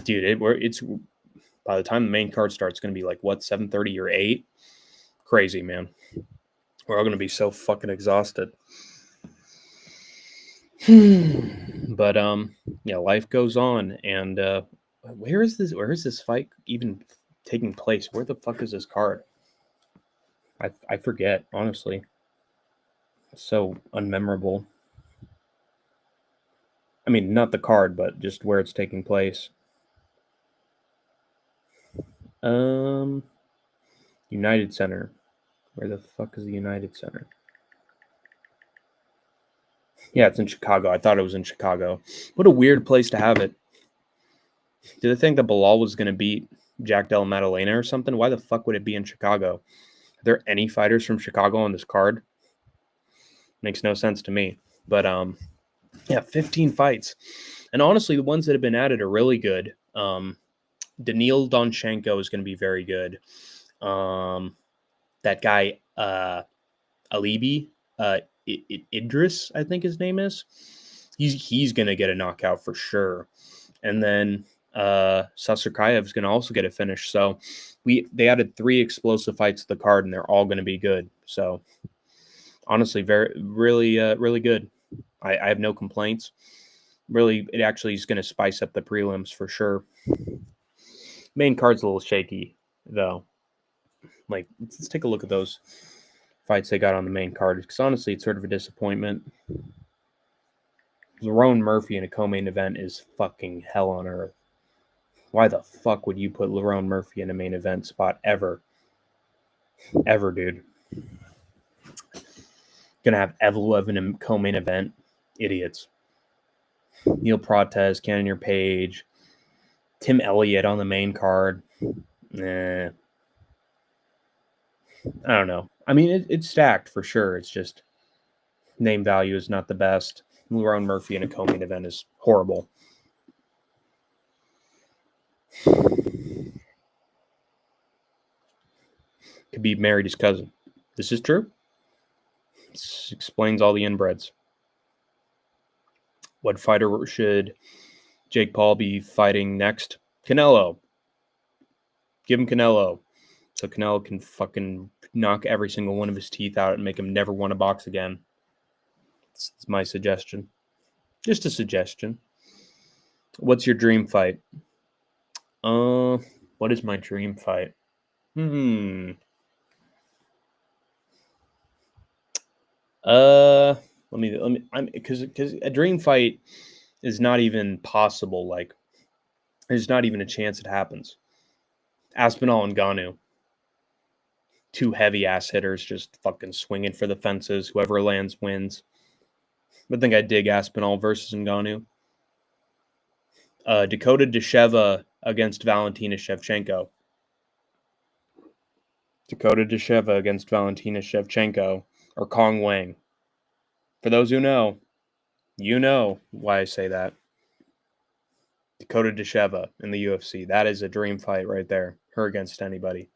A: dude, it's by the time the main card starts, it's going to be like, what, 7:30 or 8? Crazy, man. We're all going to be so fucking exhausted. But life goes on, and where is this fight even taking place? Where the fuck is this card? I forget, honestly. It's so unmemorable. I mean, not the card, but just where it's taking place. United Center. Where the fuck is the United Center? Yeah, it's in Chicago. I thought it was in Chicago. What a weird place to have it. Did they think that Bilal was going to beat Jack Della Maddalena or something? Why the fuck would it be in Chicago? Are there any fighters from Chicago on this card? Makes no sense to me. But 15 fights. And honestly, the ones that have been added are really good. Daniil Donchenko is going to be very good. That guy, Alibi, Idris, I think his name is. He's going to get a knockout for sure. And then Sasarkayev is going to also get a finish. So they added 3 explosive fights to the card, and they're all going to be good. So honestly, really good. I have no complaints. Really, it actually is going to spice up the prelims for sure. Main card's a little shaky, though. Like, let's take a look at those fights they got on the main card, because honestly, it's sort of a disappointment. Lerone Murphy in a co-main event is fucking hell on earth. Why the fuck would you put Lerone Murphy in a main event spot ever? Ever, dude. Gonna have Evloev in a co-main event. Idiots. Neil Protez, Cannonier Page, Tim Elliott on the main card. I don't know. I mean, it's stacked for sure. It's just name value is not the best. Lerone Murphy in a co-main event is horrible. Khabib married his cousin. This is true. This explains all the inbreds. What fighter should Jake Paul be fighting next? Canelo. Give him Canelo. So Canelo can fucking knock every single one of his teeth out and make him never want to box again. It's my suggestion. Just a suggestion. What's your dream fight? What is my dream fight? Let me. Because a dream fight is not even possible. Like, there's not even a chance it happens. Aspinall and Ngannou. 2 heavy ass hitters just fucking swinging for the fences. Whoever lands wins. I think I dig Aspinall versus Ngannou. Dakota Desheva against Valentina Shevchenko. Dakota Desheva against Valentina Shevchenko or Kong Wang. For those who know, you know why I say that. Dakota Desheva in the UFC. That is a dream fight right there. Her against anybody.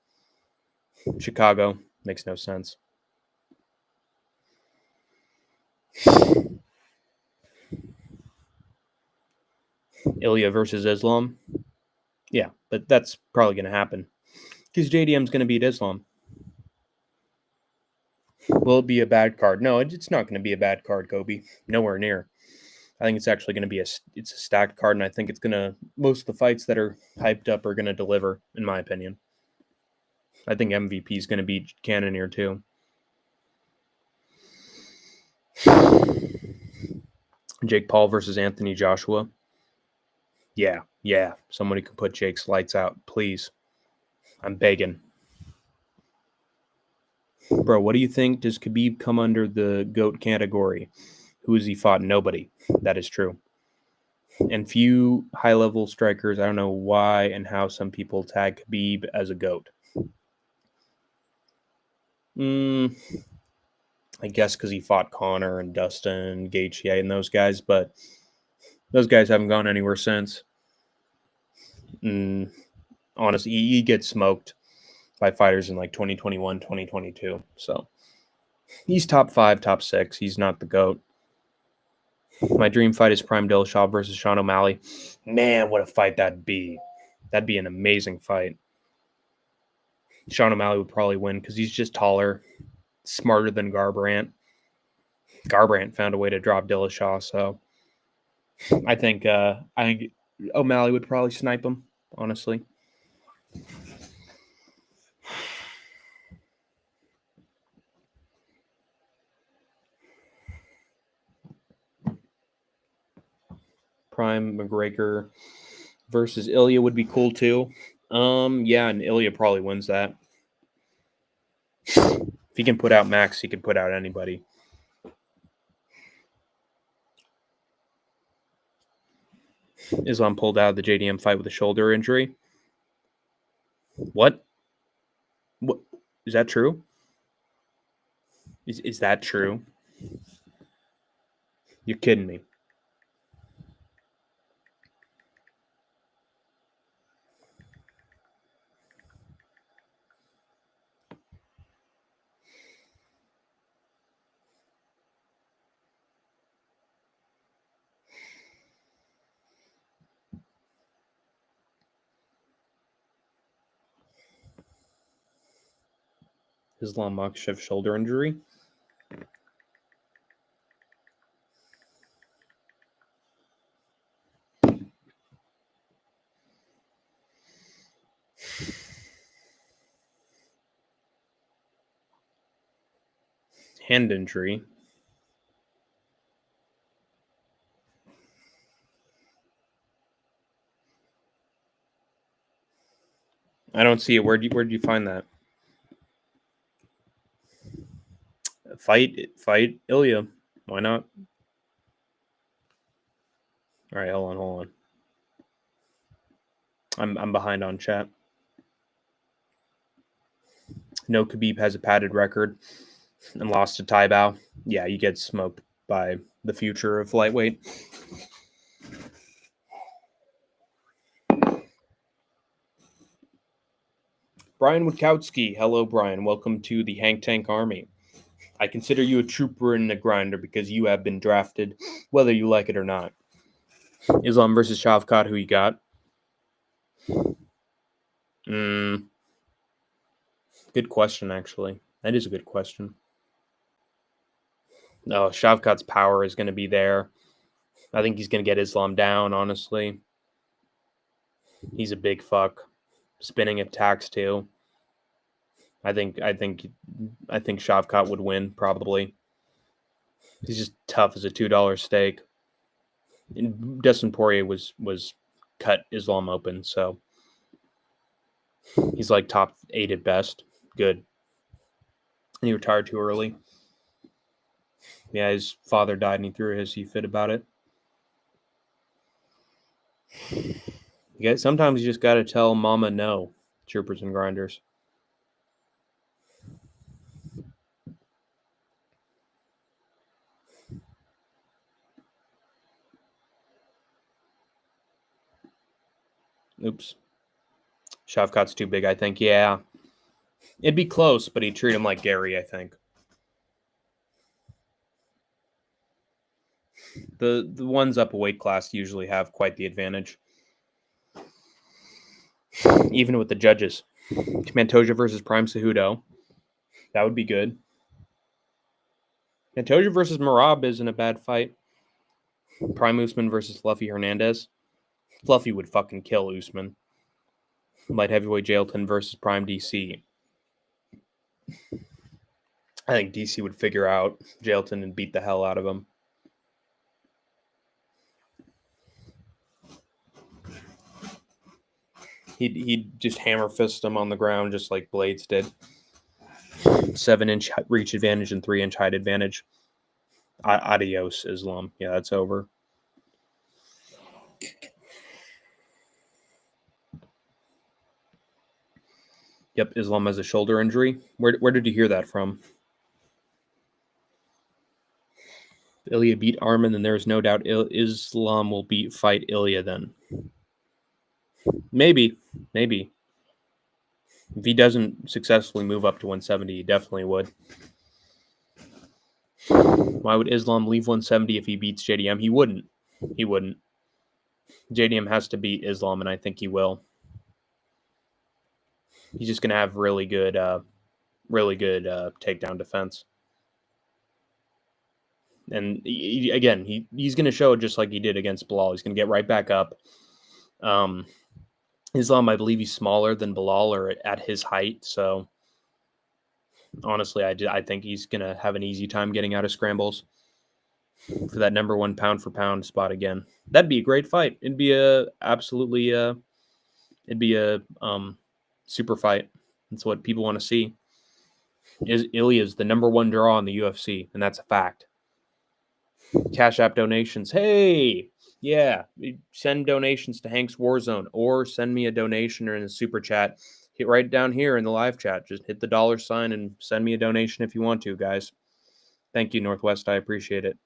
A: Chicago. Makes no sense. Ilya versus Islam. Yeah, but that's probably going to happen. Because JDM's going to beat Islam. Will it be a bad card? No, it's not going to be a bad card, Kobe. Nowhere near. I think it's actually going to be a stacked card, and I think it's going to, most of the fights that are hyped up are going to deliver, in my opinion. I think MVP is going to beat Cannonier too. Jake Paul versus Anthony Joshua. Yeah. Somebody could put Jake's lights out, please. I'm begging. Bro, what do you think? Does Khabib come under the GOAT category? Who has he fought? Nobody. That is true. And few high-level strikers, I don't know why and how some people tag Khabib as a GOAT. I guess because he fought Conor and Dustin, Gaethje, and those guys, but those guys haven't gone anywhere since. Honestly, he gets smoked. by fighters in like 2021, 2022. So he's top 5, top 6. He's not the GOAT. My dream fight is Prime Dillashaw versus Sean O'Malley. Man, what a fight that'd be. That'd be an amazing fight. Sean O'Malley would probably win because he's just taller, smarter than Garbrandt. Garbrandt found a way to drop Dillashaw, so I think O'Malley would probably snipe him, honestly. Prime McGregor versus Ilya would be cool too. Yeah, and Ilya probably wins that. If he can put out Max, he can put out anybody. Islam pulled out of the JDM fight with a shoulder injury. What? What is that true? Is that true? You're kidding me. Islam Makhachev shoulder injury. Hand injury. I don't see it. Where'd you find that? Fight Ilya. Why not? All right, hold on. I'm behind on chat. No, Khabib has a padded record and lost to Taibao. Yeah, you get smoked by the future of lightweight. Brian Witkowski. Hello, Brian. Welcome to the Hank Tank Army. I consider you a trooper and a grinder because you have been drafted, whether you like it or not. Islam versus Shavkat, who you got? Good question, actually. That is a good question. No, Shavkat's power is going to be there. I think he's going to get Islam down, honestly. He's a big fuck. Spinning attacks, too. I think Shavkat would win, probably. He's just tough as a $2 steak. And Dustin Poirier was cut Islam open, so he's like top 8 at best. Good. And he retired too early. Yeah, his father died and he threw a hissy fit about it. Sometimes you just got to tell mama no, troopers and grinders. Oops. Shavkat's too big, I think. Yeah. It'd be close, but he'd treat him like Gary, I think. The ones up a weight class usually have quite the advantage. Even with the judges. Mantoja versus Prime Cejudo. That would be good. Mantoja versus Merab isn't a bad fight. Prime Usman versus Fluffy Hernandez. Fluffy would fucking kill Usman. Light heavyweight Jailton versus Prime DC. I think DC would figure out Jailton and beat the hell out of him. He'd just hammer fist him on the ground just like Blades did. 7-inch reach advantage and 3-inch height advantage. Adios, Islam. Yeah, that's over. Yep, Islam has a shoulder injury. Where did you hear that from? Ilya beat Arman, then there's no doubt Islam will fight Ilya then. Maybe. If he doesn't successfully move up to 170, he definitely would. Why would Islam leave 170 if he beats JDM? He wouldn't. He wouldn't. JDM has to beat Islam, and I think he will. He's just going to have really good takedown defense. And he's going to show it just like he did against Bilal. He's going to get right back up. Islam, I believe he's smaller than Bilal or at his height. So honestly, I think he's going to have an easy time getting out of scrambles for that number one pound for pound spot again. That'd be a great fight. It'd be a super fight. That's what people want to see. Ilya's the number one draw in the UFC, and that's a fact. Cash App donations. Hey, yeah, send donations to Hank's Warzone or send me a donation or in the super chat. Hit right down here in the live chat. Just hit the $sign and send me a donation if you want to, guys. Thank you, Northwest. I appreciate it.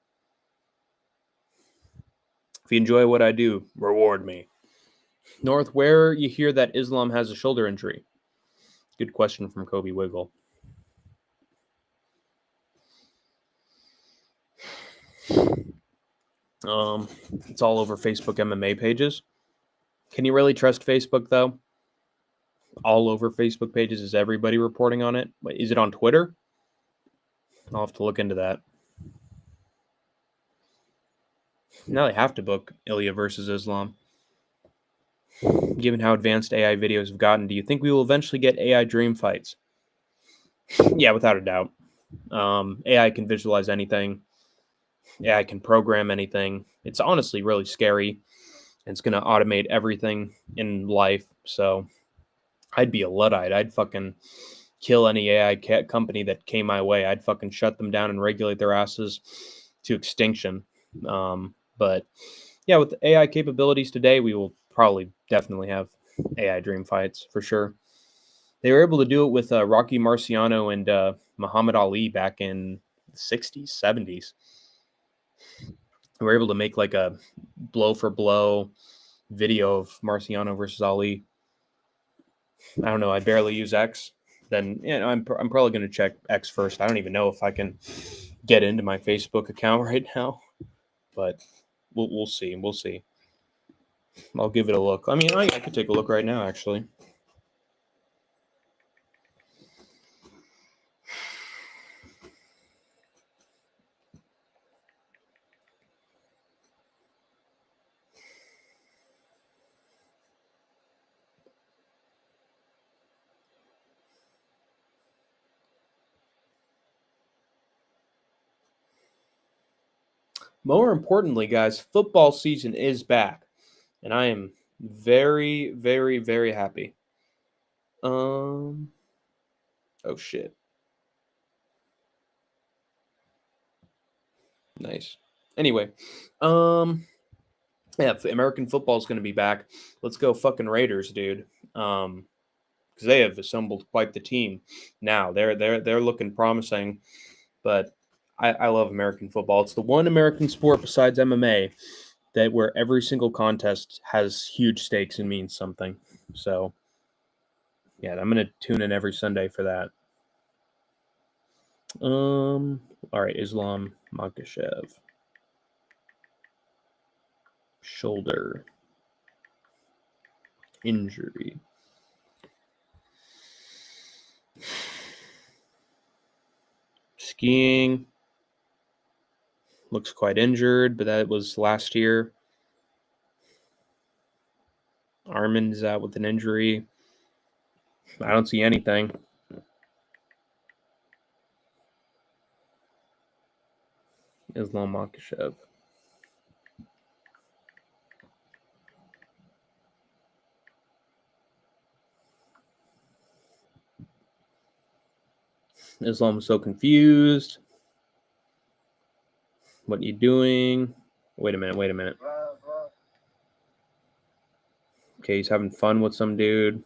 A: If you enjoy what I do, reward me. North, where you hear that Islam has a shoulder injury? Good question from Kobe Wiggle. It's all over Facebook MMA pages. Can you really trust Facebook, though? All over Facebook pages. Is everybody reporting on it? Is it on Twitter? I'll have to look into that. Now they have to book Ilya versus Islam. Given how advanced AI videos have gotten, do you think we will eventually get AI dream fights? Yeah, without a doubt. AI can visualize anything. AI can program anything. It's honestly really scary. It's going to automate everything in life. So I'd be a Luddite. I'd fucking kill any AI company that came my way. I'd fucking shut them down and regulate their asses to extinction. But yeah, with AI capabilities today, we will probably definitely have AI dream fights for sure. They were able to do it with Rocky Marciano and Muhammad Ali back in the 60s, 70s. They were able to make like a blow for blow video of Marciano versus Ali. I don't know. I barely use X. Then I'm probably going to check X first. I don't even know if I can get into my Facebook account right now, but we'll see. We'll see. I'll give it a look. I mean, I could take a look right now, actually. More importantly, guys, football season is back, and I am very, very, very happy. Oh shit. Nice. Anyway, yeah, American football is going to be back. Let's go fucking Raiders, dude. Because they have assembled quite the team. Now they're looking promising, but I love American football. It's the one American sport besides MMA that where every single contest has huge stakes and means something. So yeah, I'm gonna tune in every Sunday for that. All right, Islam Makhachev. Shoulder injury. Skiing. Looks quite injured, but that was last year. Armin's out with an injury. I don't see anything. Islam Makhachev. Islam was so confused. What are you doing? Wait a minute. Okay, he's having fun with some dude.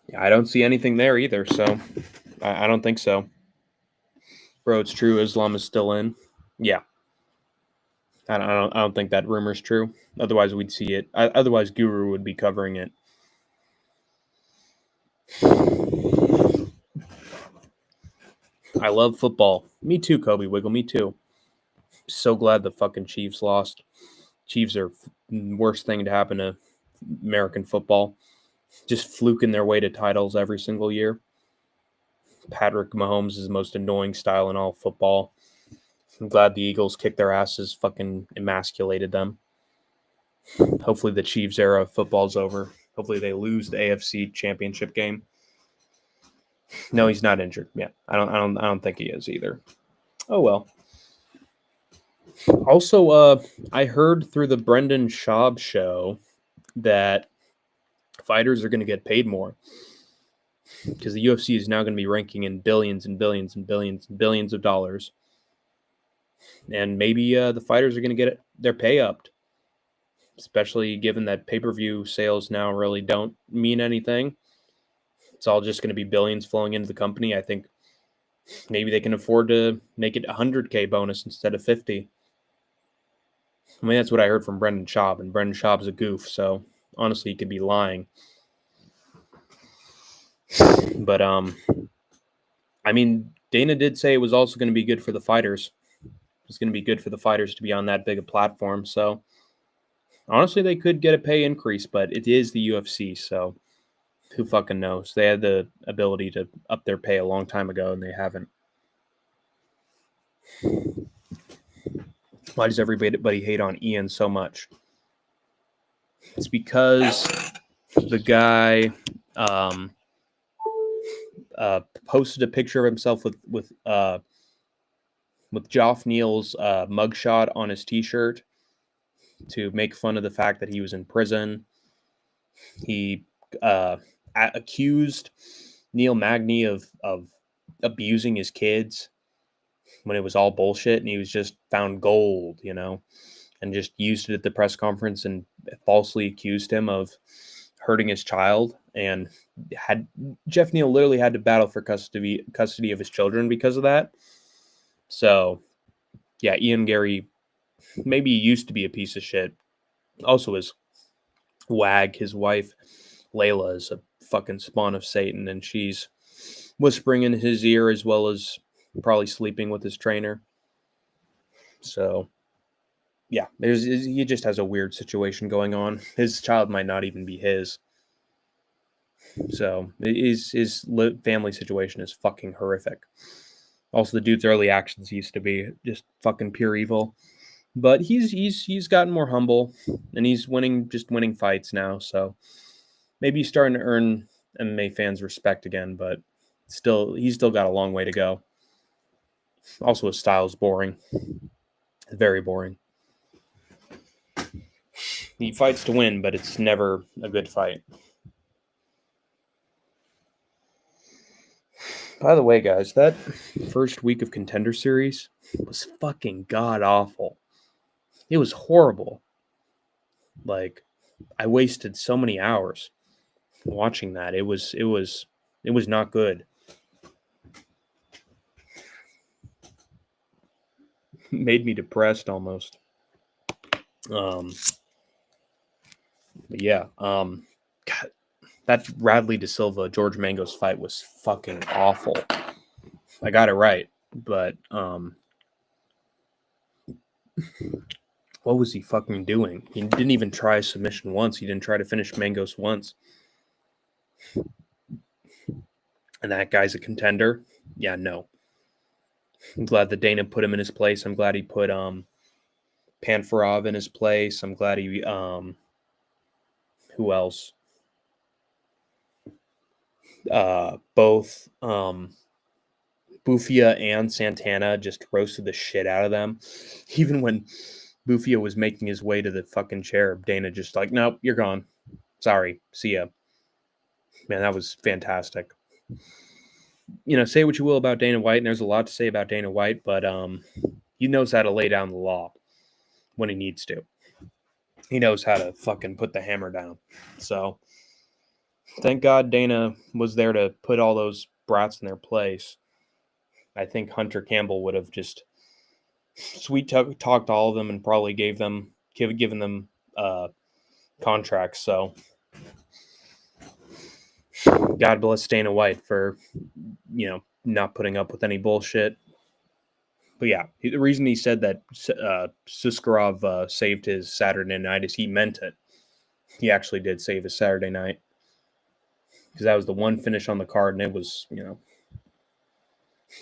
A: Yeah, I don't see anything there either, so I don't think so. Bro, it's true. Islam is still in. Yeah. I don't think that rumor's true. Otherwise, we'd see it. Otherwise, Guru would be covering it. I love football. Me too, Kobe Wiggle. Me too. So glad the fucking Chiefs lost. Chiefs are worst thing to happen to American football. Just fluking their way to titles every single year. Patrick Mahomes is the most annoying style in all football. I'm glad the Eagles kicked their asses, fucking emasculated them. Hopefully the Chiefs era of football's over. Hopefully they lose the AFC championship game. No, he's not injured. Yeah, I don't think he is either. Oh well. Also, I heard through the Brendan Schaub show that fighters are going to get paid more because the UFC is now going to be ranking in billions and billions and billions and billions of dollars, and maybe the fighters are going to get their pay upped, especially given that pay-per-view sales now really don't mean anything. It's all just going to be billions flowing into the company. I think maybe they can afford to make it a 100K bonus instead of 50. I mean, that's what I heard from Brendan Schaub, and Brendan Schaub's a goof, so honestly, he could be lying. But, I mean, Dana did say it was also going to be good for the fighters. It's going to be good for the fighters to be on that big a platform, so honestly, they could get a pay increase, but it is the UFC, so who fucking knows? They had the ability to up their pay a long time ago, and they haven't. Why does everybody hate on Ian so much? It's because the guy posted a picture of himself with Geoff Neal's mugshot on his T-shirt to make fun of the fact that he was in prison. He accused Neil Magny of abusing his kids when it was all bullshit, and he was just found gold, and just used it at the press conference and falsely accused him of hurting his child, and Geoff Neal literally had to battle for custody of his children because of that. So, yeah, Ian Gary maybe used to be a piece of shit. Also, his wag, his wife Layla, is a fucking spawn of Satan, and she's whispering in his ear as well as probably sleeping with his trainer. So, yeah, he just has a weird situation going on. His child might not even be his. So his family situation is fucking horrific. Also, the dude's early actions used to be just fucking pure evil, but he's gotten more humble, and he's winning fights now. So maybe he's starting to earn MMA fans' respect again, but he's still got a long way to go. Also, his style is boring, very boring. He fights to win, but it's never a good fight. By the way, guys, that first week of Contender Series was fucking god-awful. It was horrible. Like, I wasted so many hours watching that. It was not good. Made me depressed almost. But yeah, God, that Radley De Silva George Mangos fight was fucking awful. I got it right, but what was he fucking doing? He didn't even try submission once. He didn't try to finish Mangos once. And that guy's a contender? Yeah, no. I'm glad that Dana put him in his place. I'm glad he put Panfarov in his place. I'm glad he who else? Both Bufia and Santana just roasted the shit out of them. Even when Bufia was making his way to the fucking chair, Dana just like, nope, you're gone. Sorry, see ya. Man, that was fantastic. Say what you will about Dana White, and there's a lot to say about Dana White, but he knows how to lay down the law when he needs to. He knows how to fucking put the hammer down. So, thank God Dana was there to put all those brats in their place. I think Hunter Campbell would have just sweet talked all of them and probably given them contracts. So God bless Dana White for, not putting up with any bullshit. But yeah, the reason he said that Suskarov saved his Saturday night is he meant it. He actually did save his Saturday night. Because that was the one finish on the card, and it was,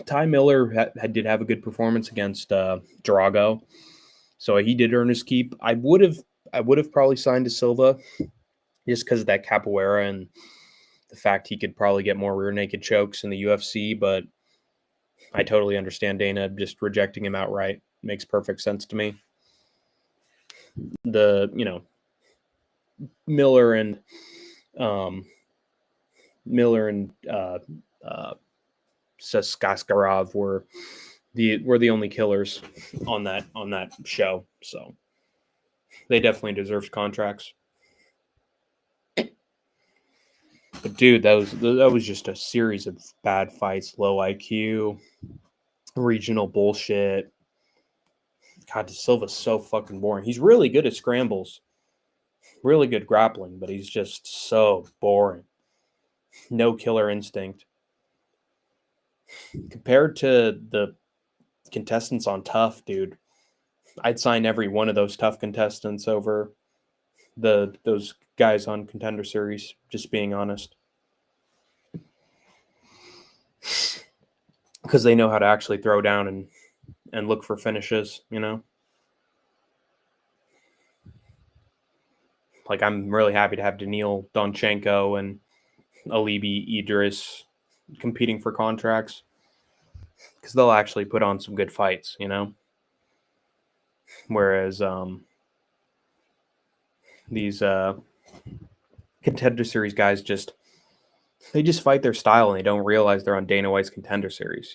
A: Ty Miller did have a good performance against Drago, so he did earn his keep. I would have probably signed to Silva just because of that capoeira and the fact he could probably get more rear naked chokes in the UFC, but I totally understand Dana just rejecting him outright. Makes perfect sense to me. The Miller and Saskaskarov were the only killers on that show, so they definitely deserved contracts. But dude, that was just a series of bad fights, low IQ, regional bullshit. God, De Silva's so fucking boring. He's really good at scrambles, really good grappling, but he's just so boring. No killer instinct. Compared to the contestants on Tough, dude, I'd sign every one of those Tough contestants over those guys on Contender Series, just being honest. Because they know how to actually throw down and look for finishes, Like, I'm really happy to have Daniil Donchenko and Alibi Idris competing for contracts because they'll actually put on some good fights, Whereas these Contender Series guys they just fight their style and they don't realize they're on Dana White's Contender Series,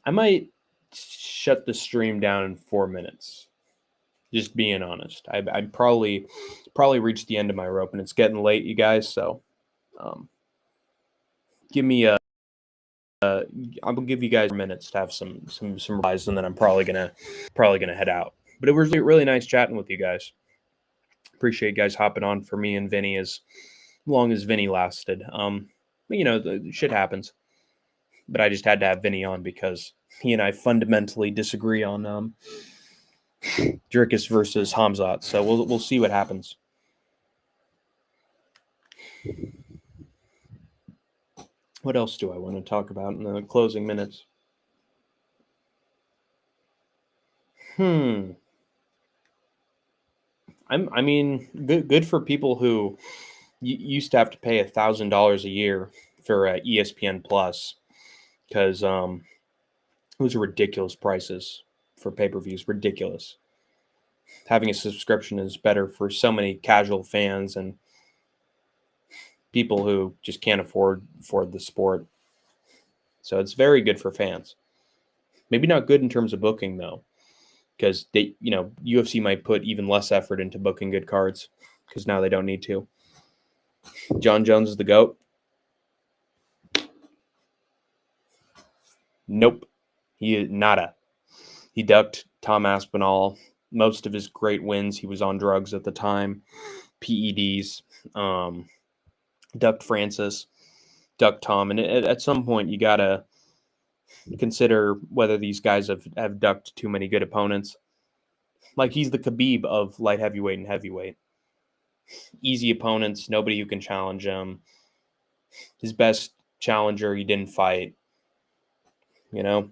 A: I might shut the stream down in 4 minutes. Just being honest. I'd probably reached the end of my rope, and it's getting late, you guys. So, give me I'm gonna give you guys minutes to have some replies, and then I'm probably gonna head out. But it was really nice chatting with you guys. Appreciate you guys hopping on for me and Vinny as long as Vinny lasted. The shit happens. But I just had to have Vinny on because he and I fundamentally disagree on Dricus versus Khamzat. So we'll see what happens. What else do I want to talk about in the closing minutes? I mean, good for people who used to have to pay $1,000 a year for ESPN Plus because those are ridiculous prices for pay-per-views. Ridiculous. Having a subscription is better for so many casual fans and people who just can't afford the sport. So it's very good for fans. Maybe not good in terms of booking though, because they, UFC might put even less effort into booking good cards because now they don't need to. John Jones is the GOAT. Nope. He nada. He ducked Tom Aspinall. Most of his great wins, he was on drugs at the time. PEDs. Ducked Francis. Ducked Tom. And at some point, you got to consider whether these guys have ducked too many good opponents. Like, he's the Khabib of light heavyweight and heavyweight. Easy opponents, nobody who can challenge him. His best challenger, he didn't fight.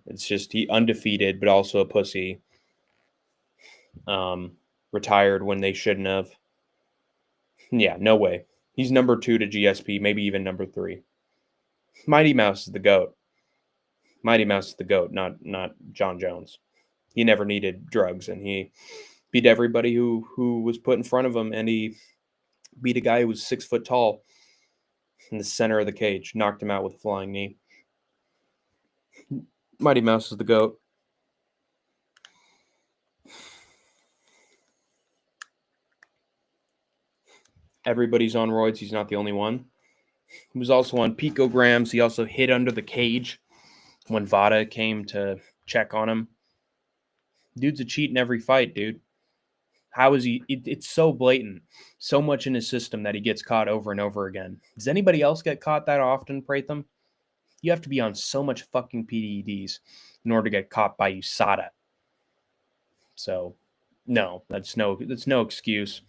A: It's just he undefeated, but also a pussy. Retired when they shouldn't have. Yeah, no way. He's number 2 to GSP, maybe even number 3. Mighty Mouse is the GOAT. Mighty Mouse is the GOAT, not John Jones. He never needed drugs, and he beat everybody who was put in front of him, and he beat a guy who was 6 foot tall in the center of the cage, knocked him out with a flying knee. Mighty Mouse is the GOAT. Everybody's on roids. He's not the only one. He was also on picograms. He also hid under the cage when Vada came to check on him. Dude's a cheat in every fight, dude. How is he? It's so blatant, so much in his system that he gets caught over and over again. Does anybody else get caught that often, Pratham? You have to be on so much fucking PEDs in order to get caught by USADA. So, no, that's no excuse.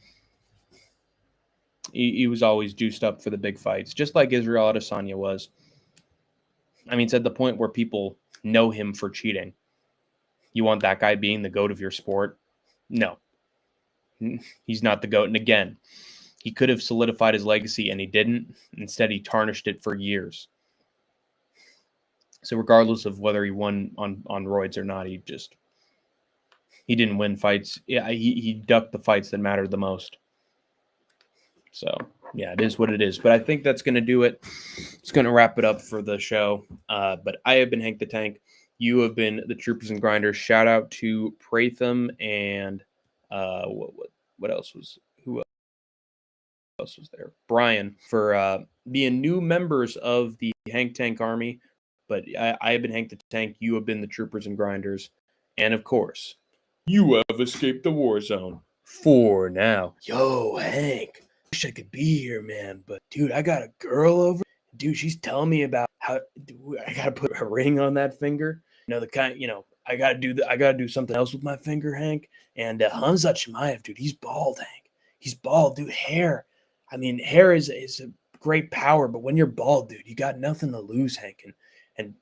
A: He was always juiced up for the big fights, just like Israel Adesanya was. I mean, it's at the point where people know him for cheating. You want that guy being the GOAT of your sport? No. He's not the GOAT. And again, he could have solidified his legacy and he didn't. Instead, he tarnished it for years. So regardless of whether he won on roids or not, he didn't win fights. Yeah, he ducked the fights that mattered the most. So, yeah, it is what it is. But I think that's going to do it. It's going to wrap it up for the show. But I have been Hank the Tank. You have been the Troopers and Grinders. Shout out to Pratham and what else was who else was there? Brian for being new members of the Hank Tank Army. But I have been Hank the Tank. You have been the Troopers and Grinders. And of course, you have escaped the war zone for now. Yo, Hank. Wish I could be here, man. But dude, I got a girl over. Dude, she's telling me about how I gotta put a ring on that finger. The kind, I gotta do something else with my finger, Hank. And Khamzat Chimaev, dude, he's bald, Hank. He's bald, dude. Hair. I mean, hair is a great power, but when you're bald, dude, you got nothing to lose, Hank. And